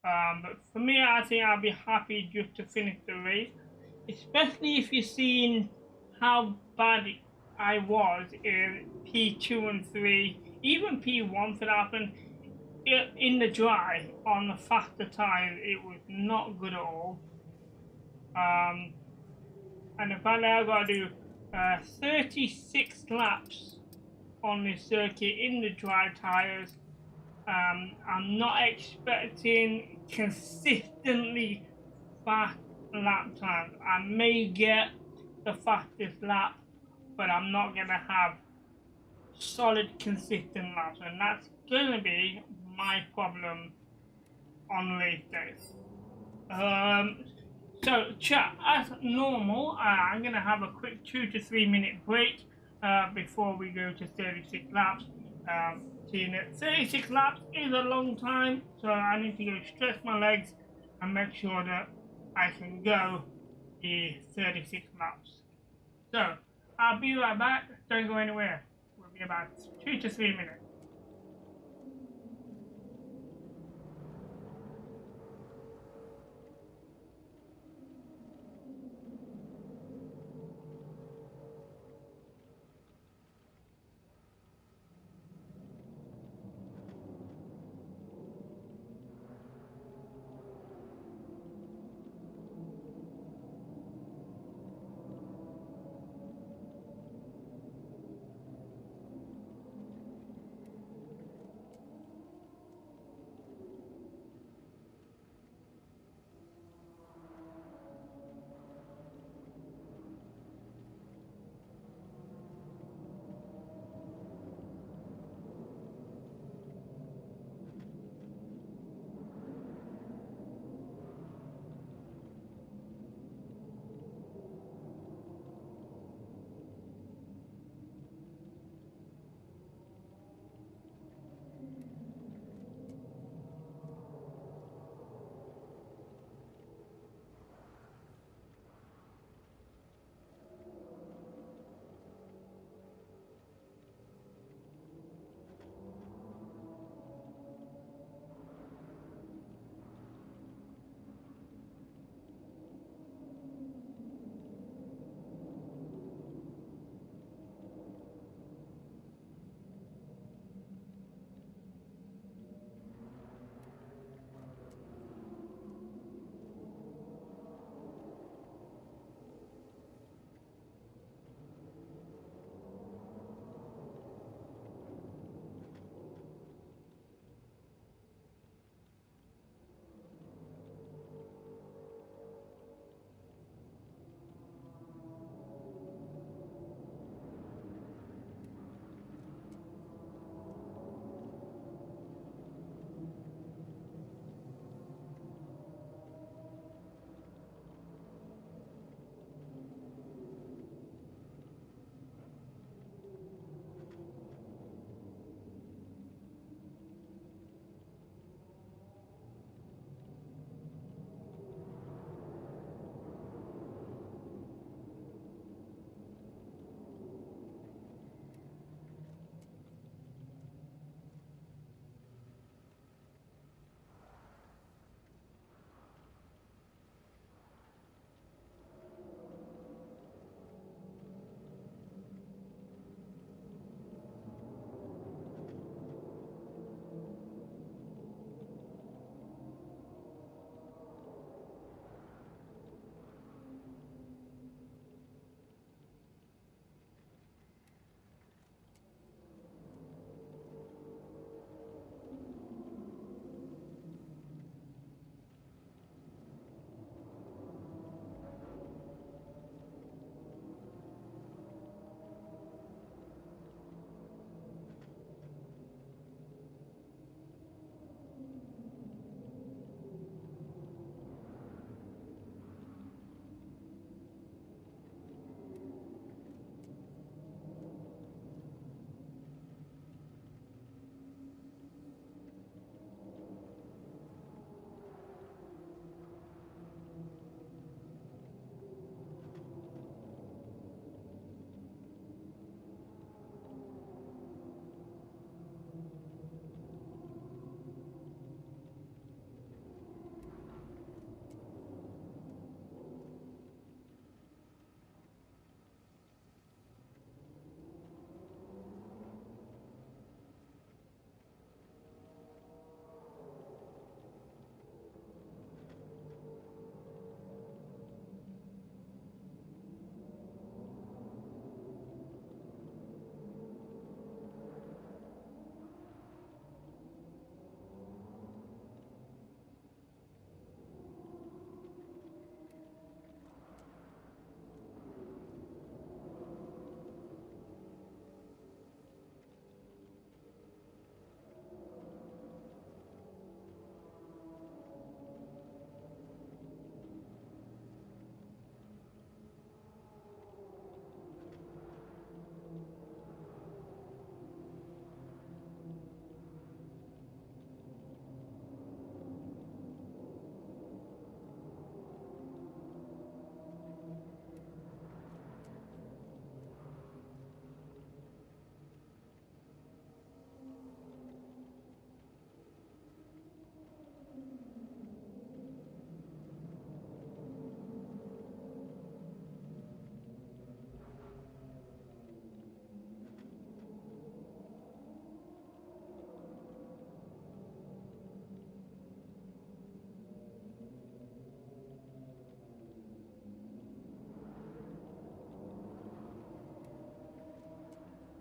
But for me, I think I'll be happy just to finish the race, especially if you've seen how bad I was in P2 and 3, even P1 for that matter. In the dry, on the faster tires, it was not good at all. And the fact that I've got to do 36 laps on this circuit in the dry tyres. I'm not expecting consistently fast lap times. I may get the fastest lap, but I'm not going to have solid consistent laps, and that's going to be my problem on race days. So chat, as normal, I'm going to have a quick 2 to 3 minute break before we go to 36 laps. Seeing that 36 laps is a long time, so I need to go stretch my legs and make sure that I can go the 36 laps. So I'll be right back, don't go anywhere. We'll be about 2 to 3 minutes.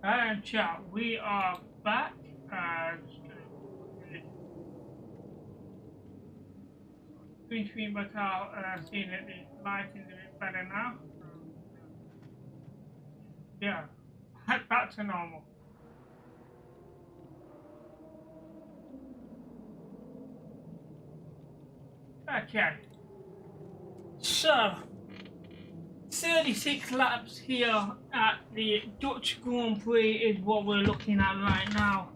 And chat, we are back. Green screen back out, seeing that the lighting's a bit better now. Yeah, back to normal. Okay, so 36 laps here at the Dutch Grand Prix is what we're looking at right now.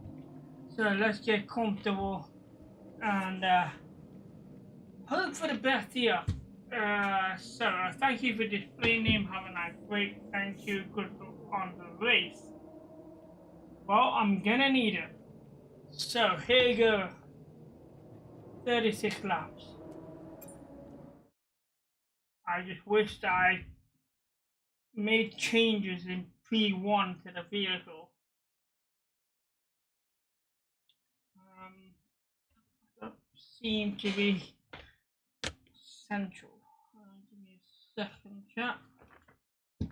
So let's get comfortable and hope for the best here. So thank you for displaying him. Have a nice week. Thank you. Good luck on the race. Well, I'm gonna need it. So here you go. 36 laps. I just wish that I made changes in P1 to the vehicle. That seemed to be central. Give me a second, chat. Try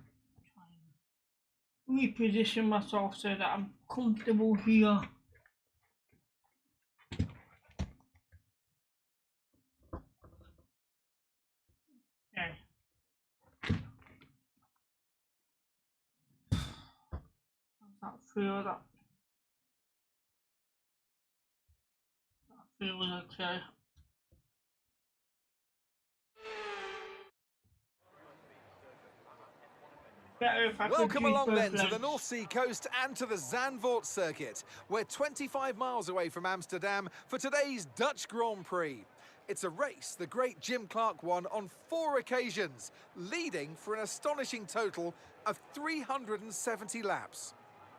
and reposition myself so that I'm comfortable here. Okay. That feels okay. Welcome along then to the North Sea coast and to the Zandvoort circuit. We're 25 miles away from Amsterdam for today's Dutch Grand Prix. It's a race the great Jim Clark won on 4 occasions, leading for an astonishing total of 370 laps.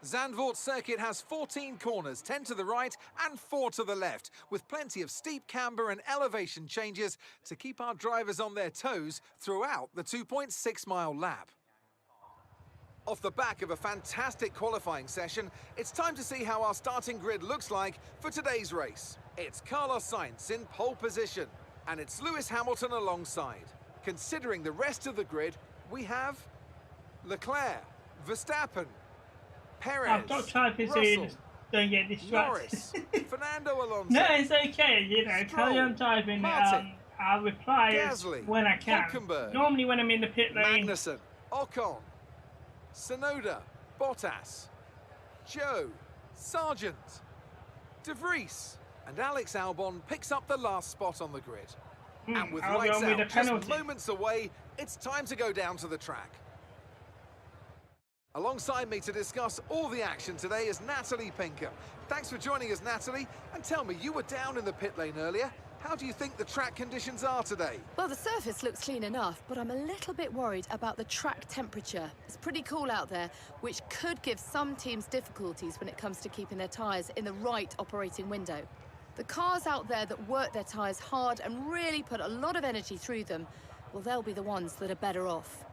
Zandvoort circuit has 14 corners, 10 to the right and 4 to the left, with plenty of steep camber and elevation changes to keep our drivers on their toes throughout the 2.6 mile lap. Off the back of a fantastic qualifying session, it's time to see how our starting grid looks like for today's race. It's Carlos Sainz in pole position, and it's Lewis Hamilton alongside. Considering the rest of the grid, we have Leclerc, Verstappen, Perez, Russell, don't get distracted. Norris, Fernando Alonso. No, it's okay, you know, carry on typing. I'll reply Gastly, when I can. Normally when I'm in the pit lane. Magnussen, Ocon, Sonoda, Bottas, Joe, Sargent, De Vries, and Alex Albon picks up the last spot on the grid. And with lights out just moments away, it's time to go down to the track. Alongside me to discuss all the action today is Natalie Pinkham. Thanks for joining us, Natalie. And tell me, you were down in the pit lane earlier. How do you think the track conditions are today? Well, the surface looks clean enough, but I'm a little bit worried about the track temperature. It's pretty cool out there, which could give some teams difficulties when it comes to keeping their tyres in the right operating window. The cars out there that work their tyres hard and really put a lot of energy through them, well, they'll be the ones that are better off.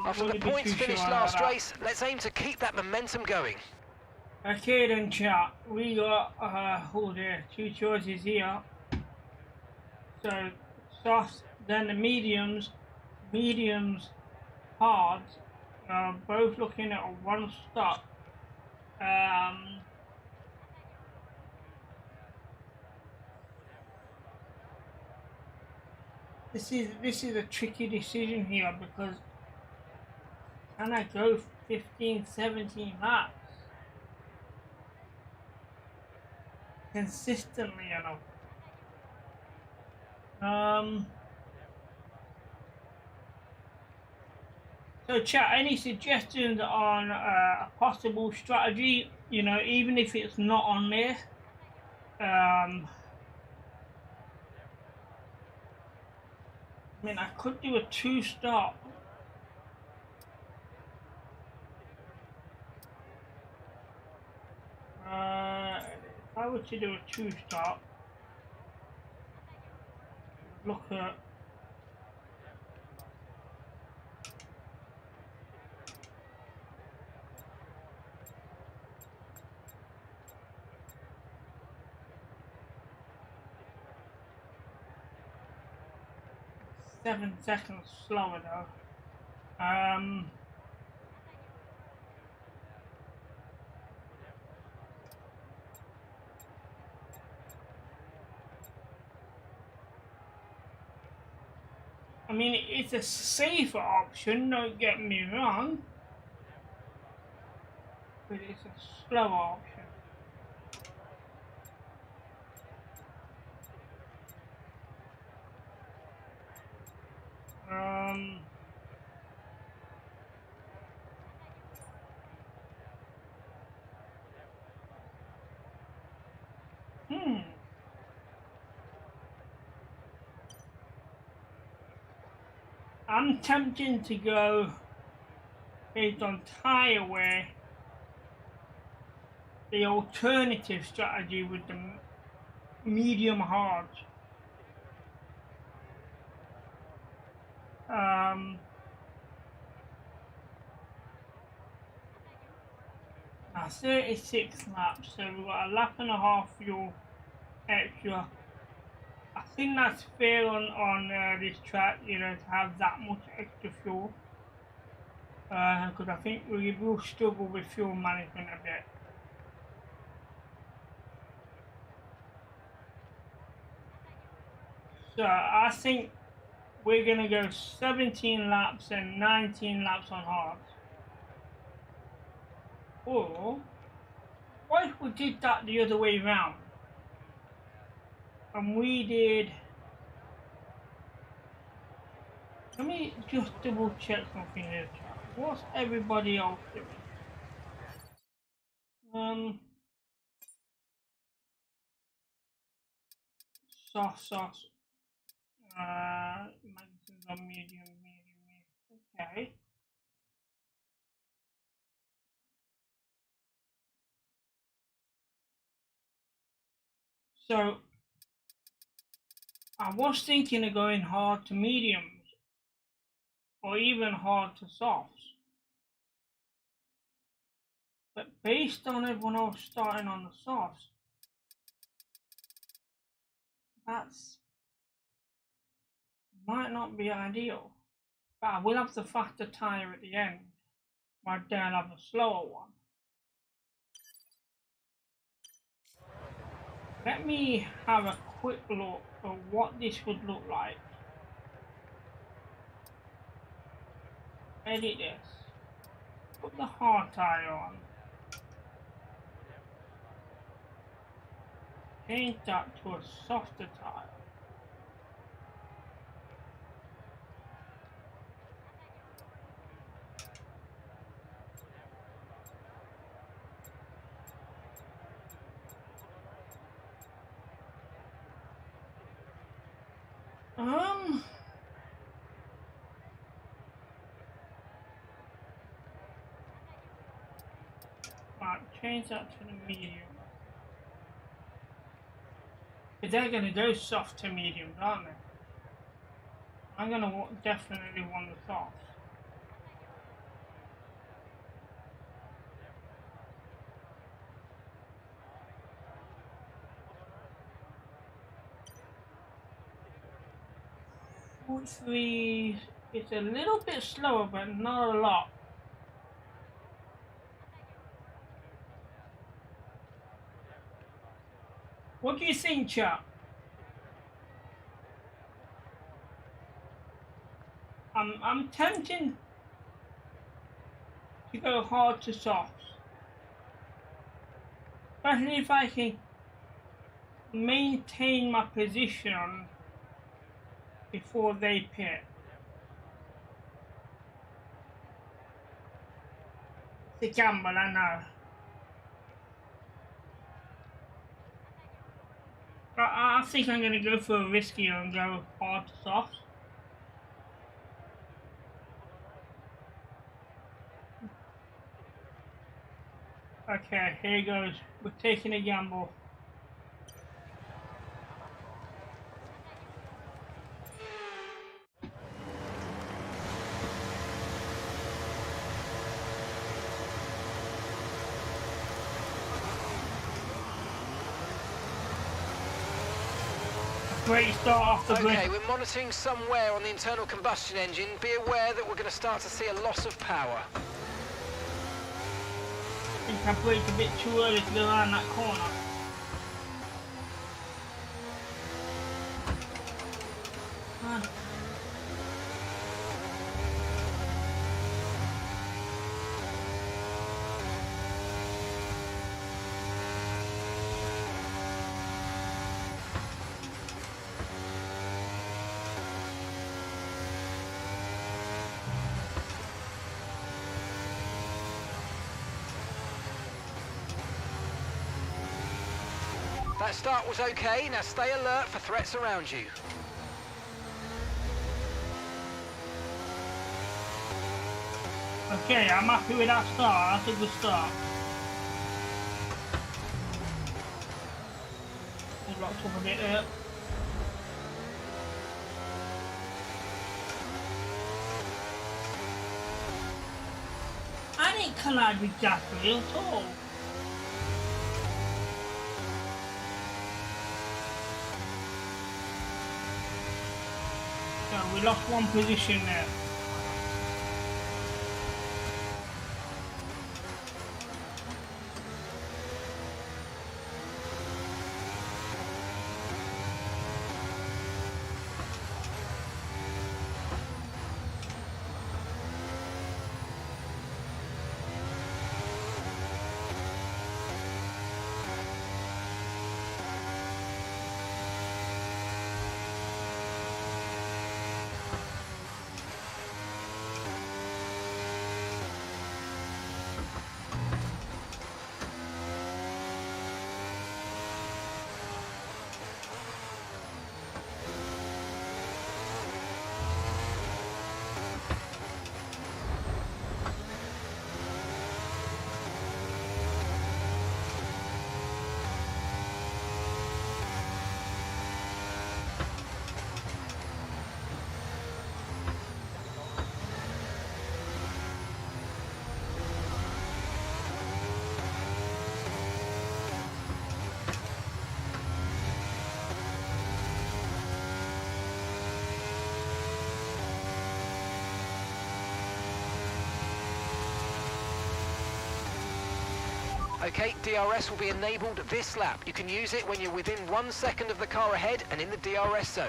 After the points finished last race, let's aim to keep that momentum going. Okay then, chat, we got oh dear, 2 choices here. So softs, then the mediums, hards, both looking at 1 stop. This is a tricky decision here, because can I go 15, 17 laps consistently, you know? So chat, any suggestions on a possible strategy, you know, even if it's not on there? I mean, I could do a 2-stop. If I were to do a 2-stop, look at seven seconds slower though. I mean, it's a safer option, don't get me wrong, but it's a slower option. I'm tempted to go based on tyre wear, the alternative strategy with the medium hard. Now 36 laps, so we've got a lap and a half fuel extra. I think that's fair on this track, you know, to have that much extra fuel. Because I think we will struggle with fuel management a bit. So I think we're going to go 17 laps and 19 laps on hards. Or, what if we did that the other way round? And we did... Let me just double check something here. What's everybody else doing? Sauce. Magazines on medium. Okay. So, I was thinking of going hard to mediums, or even hard to softs. But based on everyone else starting on the softs, that's might not be ideal. But I will have the faster tyre at the end. Might then have a slower one. Let me have a quick look at what this would look like. Edit this. Put the hard tyre on. Change that to a softer tyre. Right, change that to the medium. But they're going to go soft to mediums, aren't they? I'm going to definitely want the softs. Hopefully, it's a little bit slower, but not a lot. What do you think, chap? I'm tempted to go hard to softs, especially if I can maintain my position before they pit. It's a gamble, I know. But I think I'm going to go for a riskier and go hard to softs. Okay, here goes. We're taking a gamble. Great start off the grid. Okay, we're monitoring some wear on the internal combustion engine. Be aware that we're going to start to see a loss of power. I think I braked a bit too early to go around that corner. That start was okay, now stay alert for threats around you. Okay, I'm happy with that start. That's a good start. He locked up a bit there. I didn't collide with Gastly at all. So we lost one position there. Okay, DRS will be enabled this lap. You can use it when you're within 1 second of the car ahead and in the DRS zone.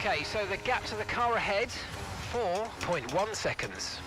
Okay, so the gap to the car ahead, 4.1 seconds.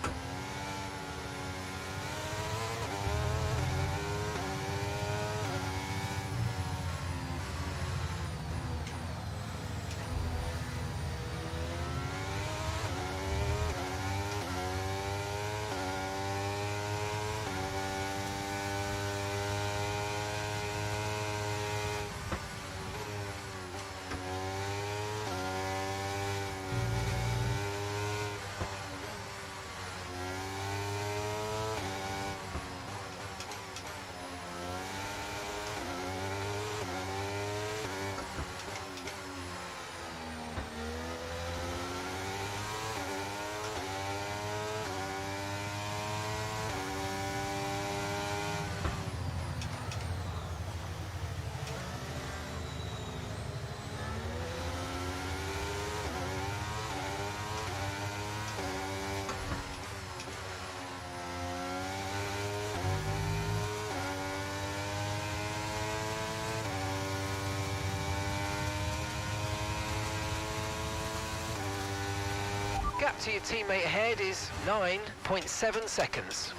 Gap to your teammate ahead is 9.7 seconds.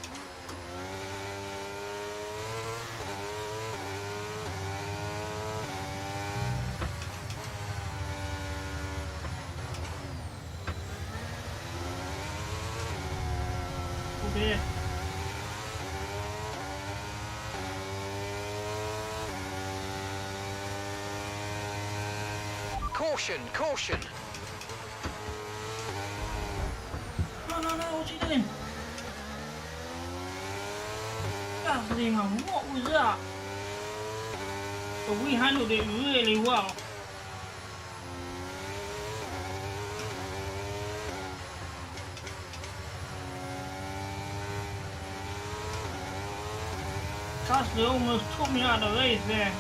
Yeah. Caution, caution. No, what's he doing? Gastly, man, what was that? But we handled it really well. Gastly almost took me out of the race there.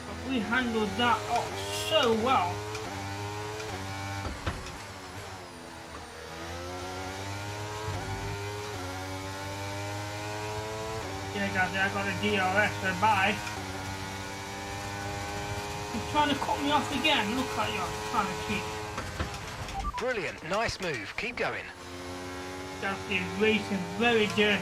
But we handled that off so well. Yeah, guys, I got a DRS, so bye. You're trying to cut me off again. Look at you, trying to cheat. Brilliant, nice move. Keep going. Gastly is racing very dirty.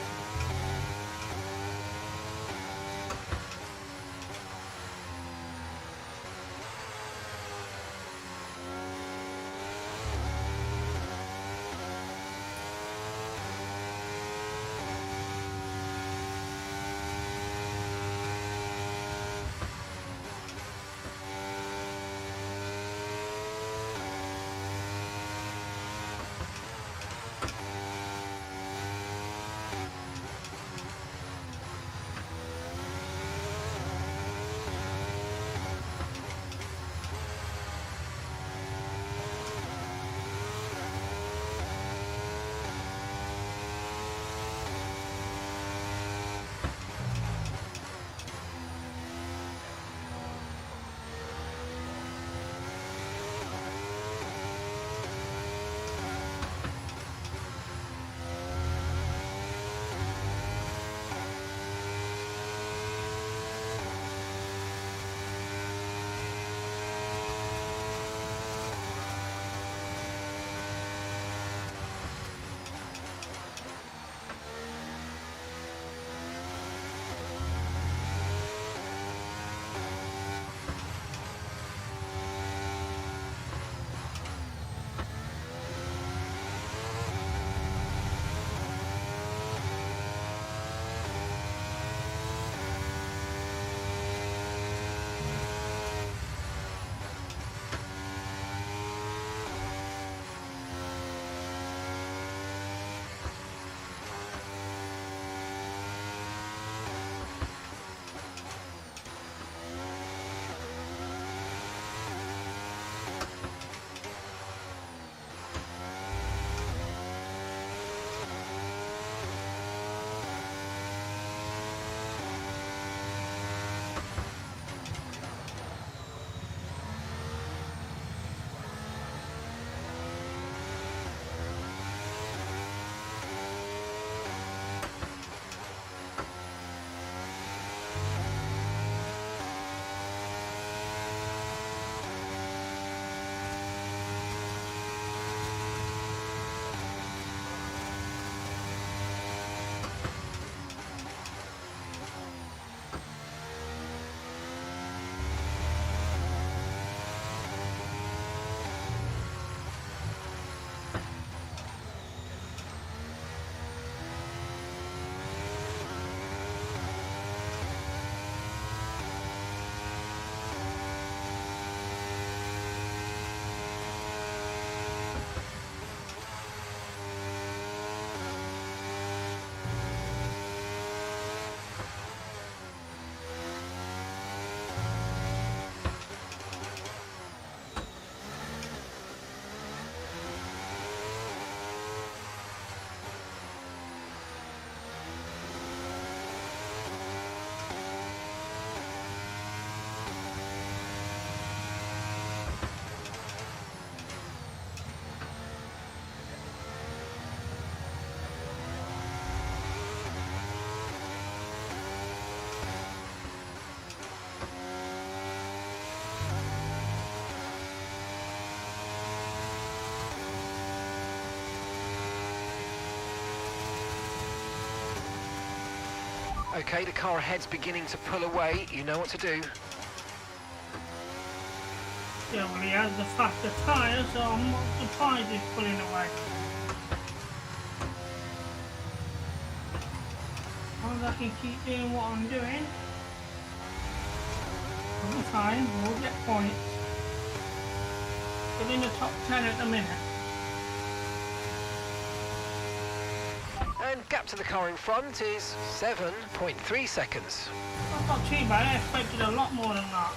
Okay, the car ahead's beginning to pull away. You know what to do. Yeah, well, he has the faster tyre, so I'm not surprised he's pulling away. long as I can keep doing what I'm doing, I'll be fine. We'll get points. Still in the top 10 at the minute. And gap to the car in front is 7.3 seconds. That's not too bad. I expected a lot more than that.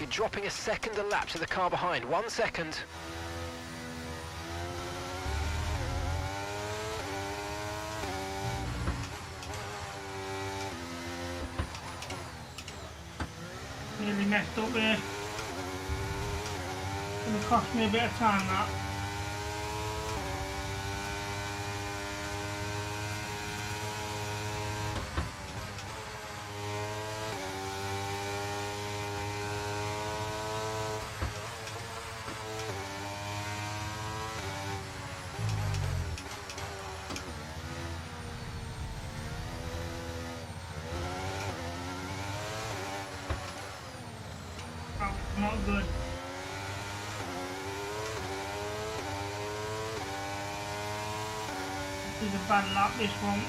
You're dropping a second a lap to the car behind. 1 second. Nearly messed up there. It's gonna cost me a bit of time, that. Not good. This is a bad lap, this one.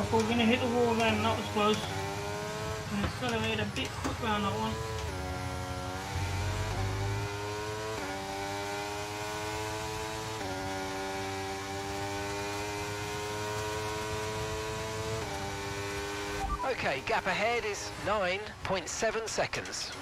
I thought we were going to hit the wall then, that was close. And accelerate a bit quicker on that one. Okay, gap ahead is 9.7 seconds.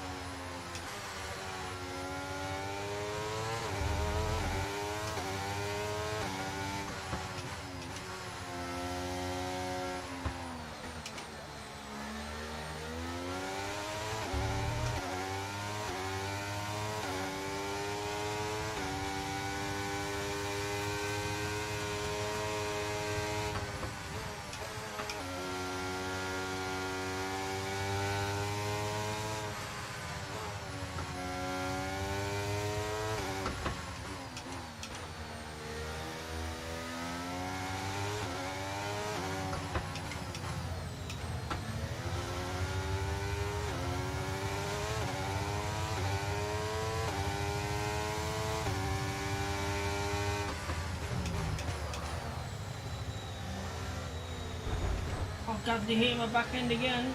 Oh, Gastly hit my back end again.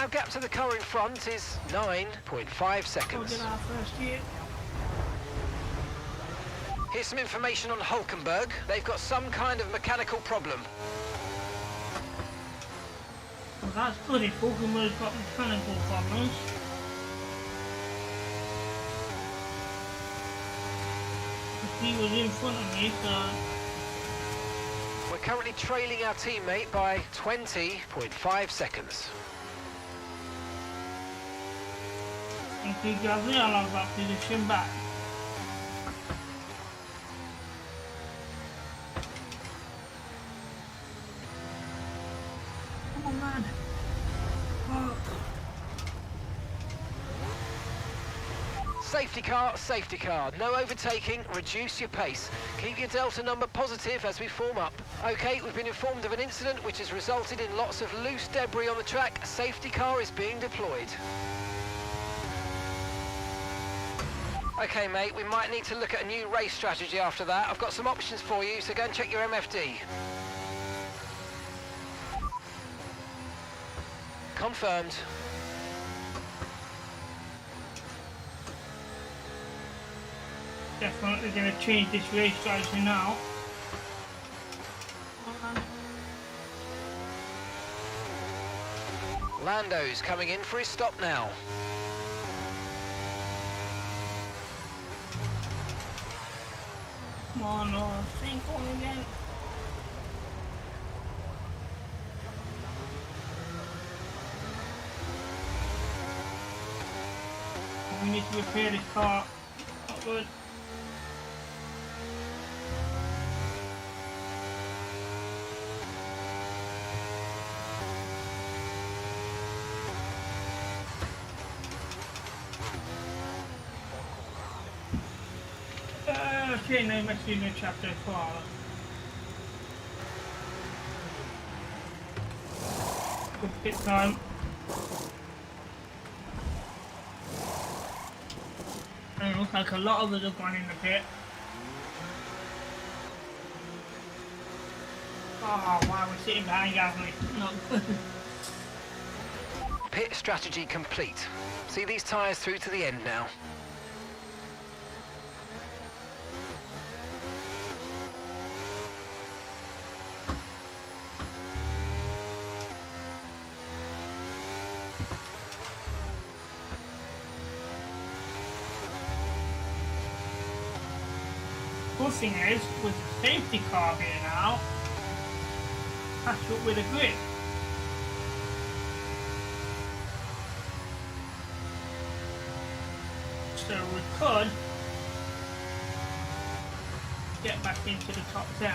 gap to the car in front is 9.5 seconds. Did our first hit. Here's some information on Hulkenberg. They've got some kind of mechanical problem. Well, that's good if Hulkenberg's got mechanical problems. He was in front of me, so... We're currently trailing our teammate by 20.5 seconds. Thank you, Gastly. I'll have that position back. Come on, man. Oh. Safety car, no overtaking, reduce your pace. Keep your delta number positive as we form up. Okay, we've been informed of an incident which has resulted in lots of loose debris on the track. A safety car is being deployed. Okay, mate, we might need to look at a new race strategy after that. I've got some options for you, so go and check your MFD. Confirmed. Definitely going to change this race strategy now. Lando's coming in for his stop now. Come on, no, think on again. We need to repair this car. Not good. Okay, now let's do the chapter 4. Good pit time. And it looks like a lot of us have gone in the pit. Oh, wow, we're sitting behind Gastly. Not good. Pit strategy complete. See these tyres through to the end now. Good thing is, with the safety car being out, catch up with the grid. So we could get back into the top 10.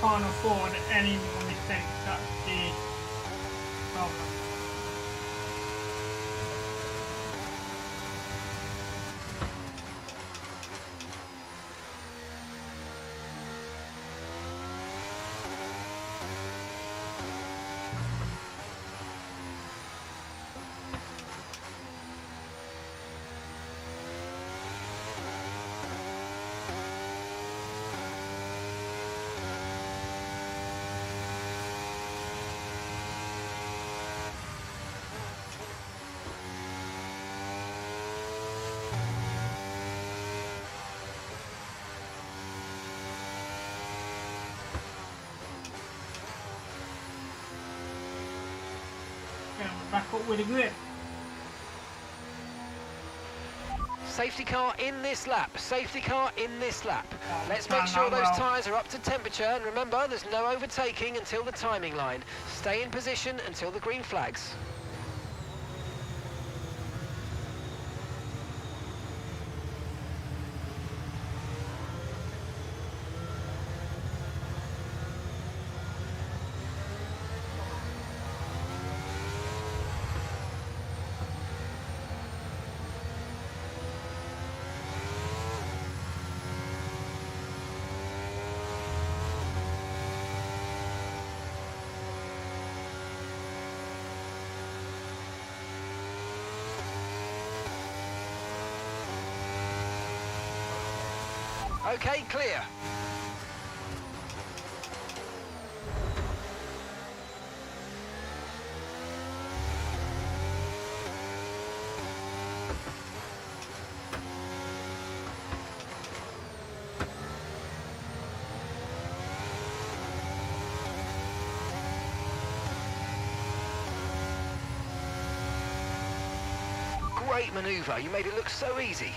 Can't afford any more mistakes, that's the problem. Back up with the grip. Safety car in this lap. Safety car in this lap. Let's make sure those tyres are up to temperature, and remember, there's no overtaking until the timing line. Stay in position until the green flags. Okay, clear. Great manoeuvre, you made it look so easy.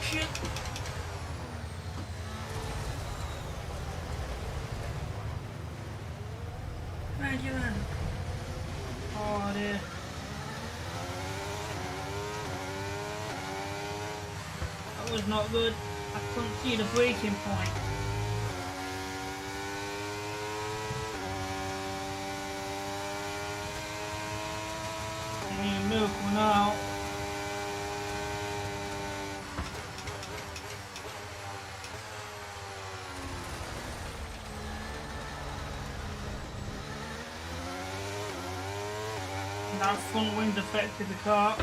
Shit. Thank you then. Oh dear. That was not good. I couldn't see the braking point. I need milk now. That front wind affected the car.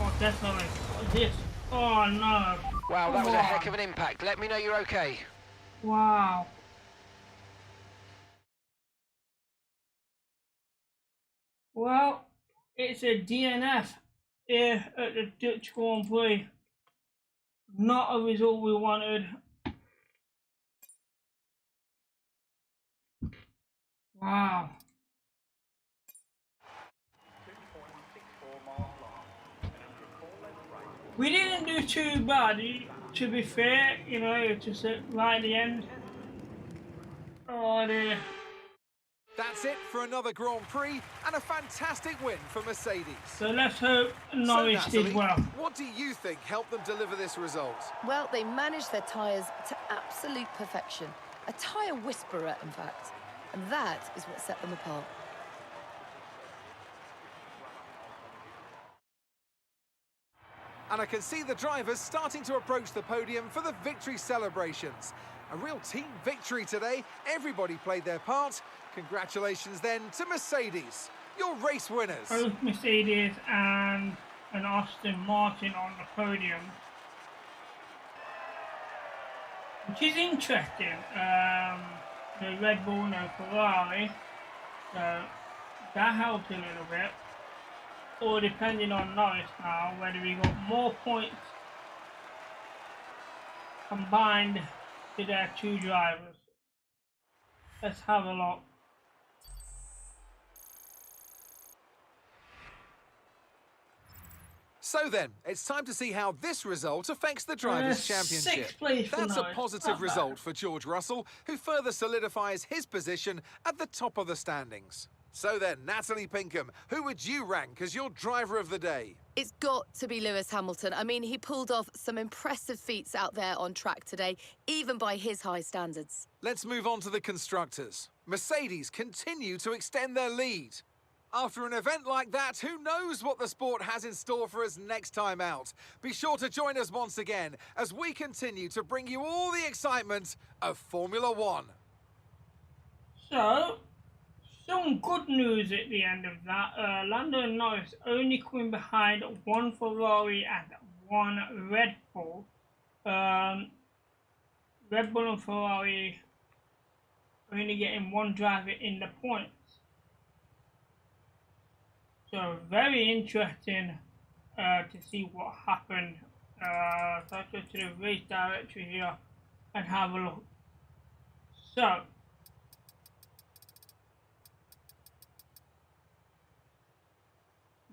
Oh, definitely. What's this? Oh no. Wow, that was a heck of an impact. Let me know you're okay. Wow. Well, it's a DNF here at the Dutch Grand Prix. Not a result we wanted. Wow. We didn't do too bad, to be fair, you know, just right at the end. Oh dear. That's it for another Grand Prix and a fantastic win for Mercedes. So let's hope Norris did well. What do you think helped them deliver this result? Well, they managed their tyres to absolute perfection. A tyre whisperer, in fact. And that is what set them apart. And I can see the drivers starting to approach the podium for the victory celebrations. A real team victory today. Everybody played their part. Congratulations then to Mercedes, your race winners. Both Mercedes and Aston Martin on the podium. Which is interesting. The Red Bull and Ferrari. So that helped a little bit. Or depending on Norris now, whether we got more points combined to their two drivers. Let's have a look. So then, it's time to see how this result affects the Drivers' Championship. That's a positive result for George Russell, who further solidifies his position at the top of the standings. So then, Natalie Pinkham, who would you rank as your driver of the day? It's got to be Lewis Hamilton. I mean, he pulled off some impressive feats out there on track today, even by his high standards. Let's move on to the constructors. Mercedes continue to extend their lead. After an event like that, who knows what the sport has in store for us next time out? Be sure to join us once again as we continue to bring you all the excitement of Formula One. So, some good news at the end of that. Lando Norris only coming behind one Ferrari and one Red Bull. Red Bull and Ferrari only getting one driver in the points. So very interesting to see what happened. So let's go to the race directory here and have a look. So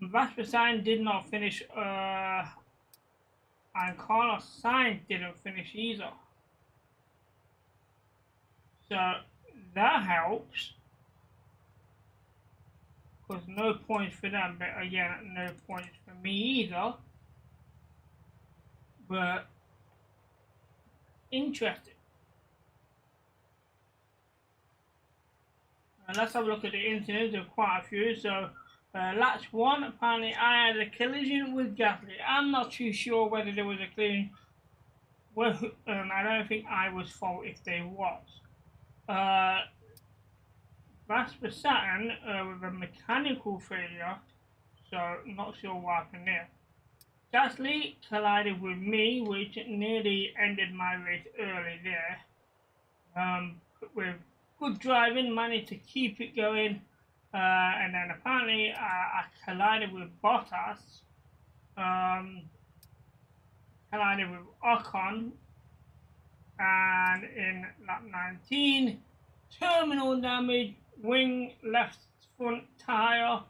Verstappen did not finish, and Carlos Sainz didn't finish either. So that helps. Because no points for them, but again, no points for me either. But interesting. Let's have a look at the incidents. There are quite a few. So, lap 1, apparently I had a collision with Gastly. I'm not too sure whether there was a collision. Well, I don't think I was fault if there was. Verstappen with a mechanical failure, so not sure what happened there. Gastly collided with me, which nearly ended my race early there. With good driving, managed to keep it going, and then apparently I collided with Bottas, collided with Ocon, and in lap 19, terminal damage. Wing left front tyre,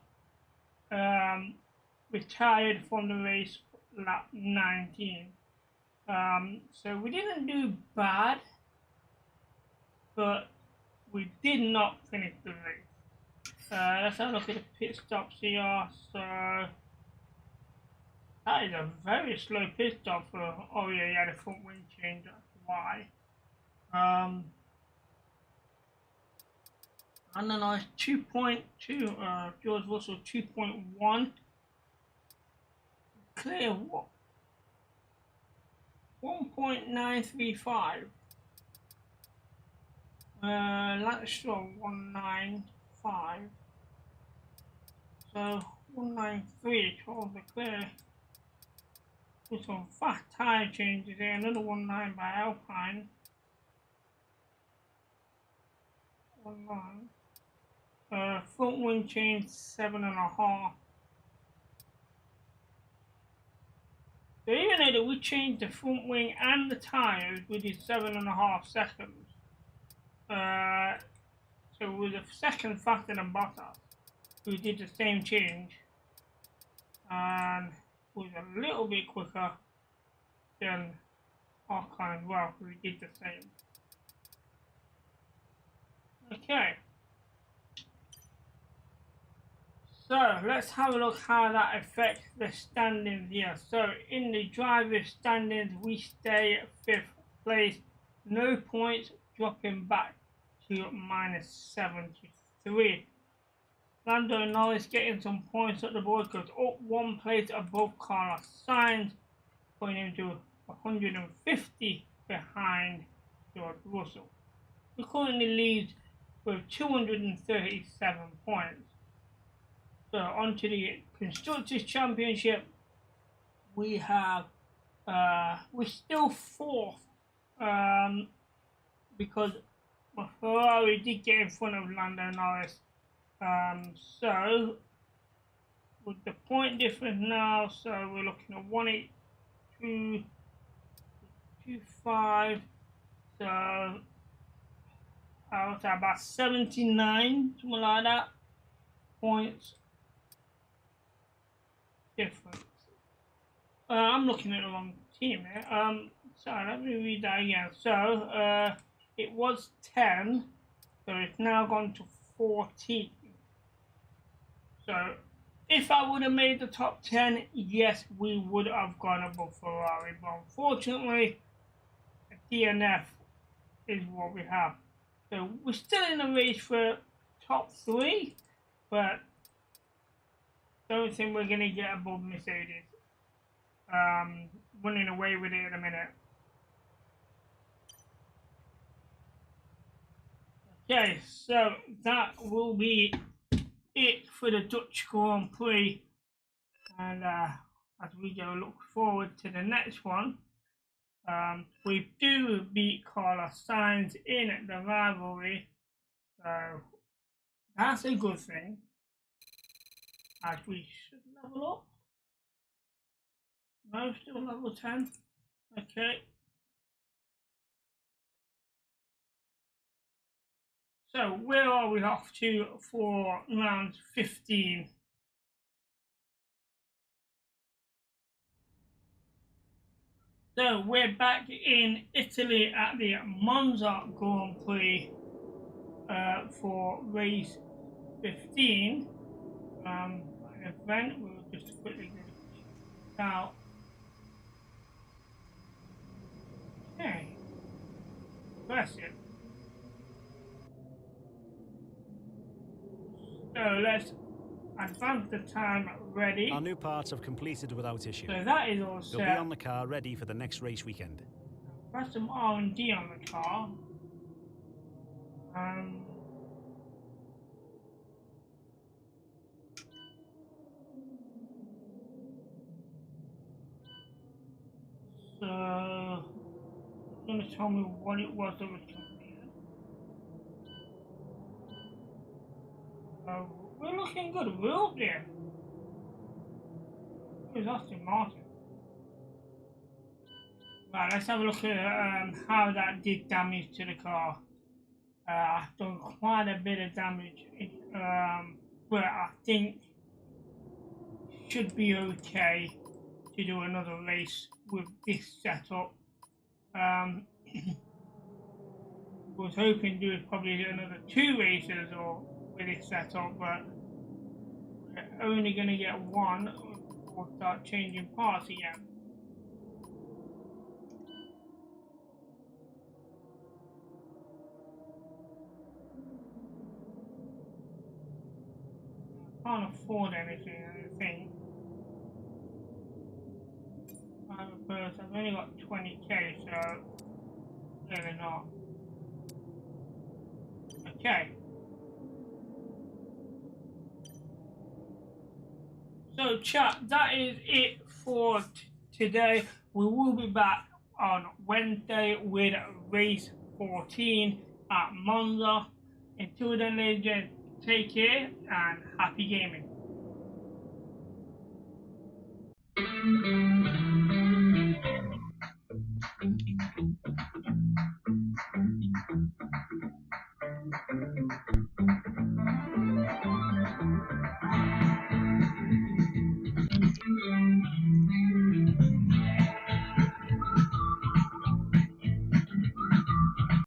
retired from the race lap 19. So we didn't do bad, but we did not finish the race. Let's have a look at the pit stops here. So that is a very slow pit stop for, oh yeah, he had a front wing change, that's why. And then I 2.2, George Russell 2.1. Clear what? 1.935. Let's show 195. So 193 towards the clear. With some fast tyre changes there. Another 19 by Alpine. 19. Front wing change 7.5. So even though we changed the front wing and the tyres, we did 7.5 seconds. So it was a second faster than Bottas, who did the same change, and was a little bit quicker than Ocon as well, who did the same. Okay. So let's have a look how that affects the standings here. So in the driver's standings, we stay at 5th place, no points, dropping back to -73. Lando Norris getting some points at the board, goes up 1 place above Carlos Sainz, putting him to 150 behind George Russell, who currently leads with 237 points. So on to the Constructors' Championship. We have, we're still 4th, because Ferrari did get in front of Lando Norris. So with the point difference now, so we're looking at 182.25. So I would say about 79, something like that, points difference. I'm looking at the wrong team here. Sorry, let me read that again. So it was 10, so it's now gone to 14. So if I would have made the top 10, yes, we would have gone above Ferrari. But unfortunately, a DNF is what we have. So we're still in the race for top 3, but don't think we're going to get above Mercedes. Running away with it in a minute. Okay, so that will be it for the Dutch Grand Prix, and as we go look forward to the next one, we do beat Carlos Sainz in the rivalry, so that's a good thing, as we should level up. No, still level 10. Okay. So where are we off to for round 15? So we're back in Italy at the Monza Grand Prix for race 15. An event, we'll just quickly go check out. Okay, impressive. So let's advance the time ready. Our new parts have completed without issue. So that is all set. They'll be on the car ready for the next race weekend. Press some R&D on the car. So it's going to tell me what it was that was completed. We're looking good. We're up there. Who's Aston Martin? Right, let's have a look at how that did damage to the car. I've done quite a bit of damage, but I think should be okay to do another race with this setup. Was hoping to do probably another 2 races or with this setup, but we're only going to get 1 or start changing parts again. I can't afford anything, I think. I've only got 20k, so really not. Okay. So chat, that is it for today. We will be back on Wednesday with race 14 at Monza. Until then, ladies and gentlemen, take care and happy gaming.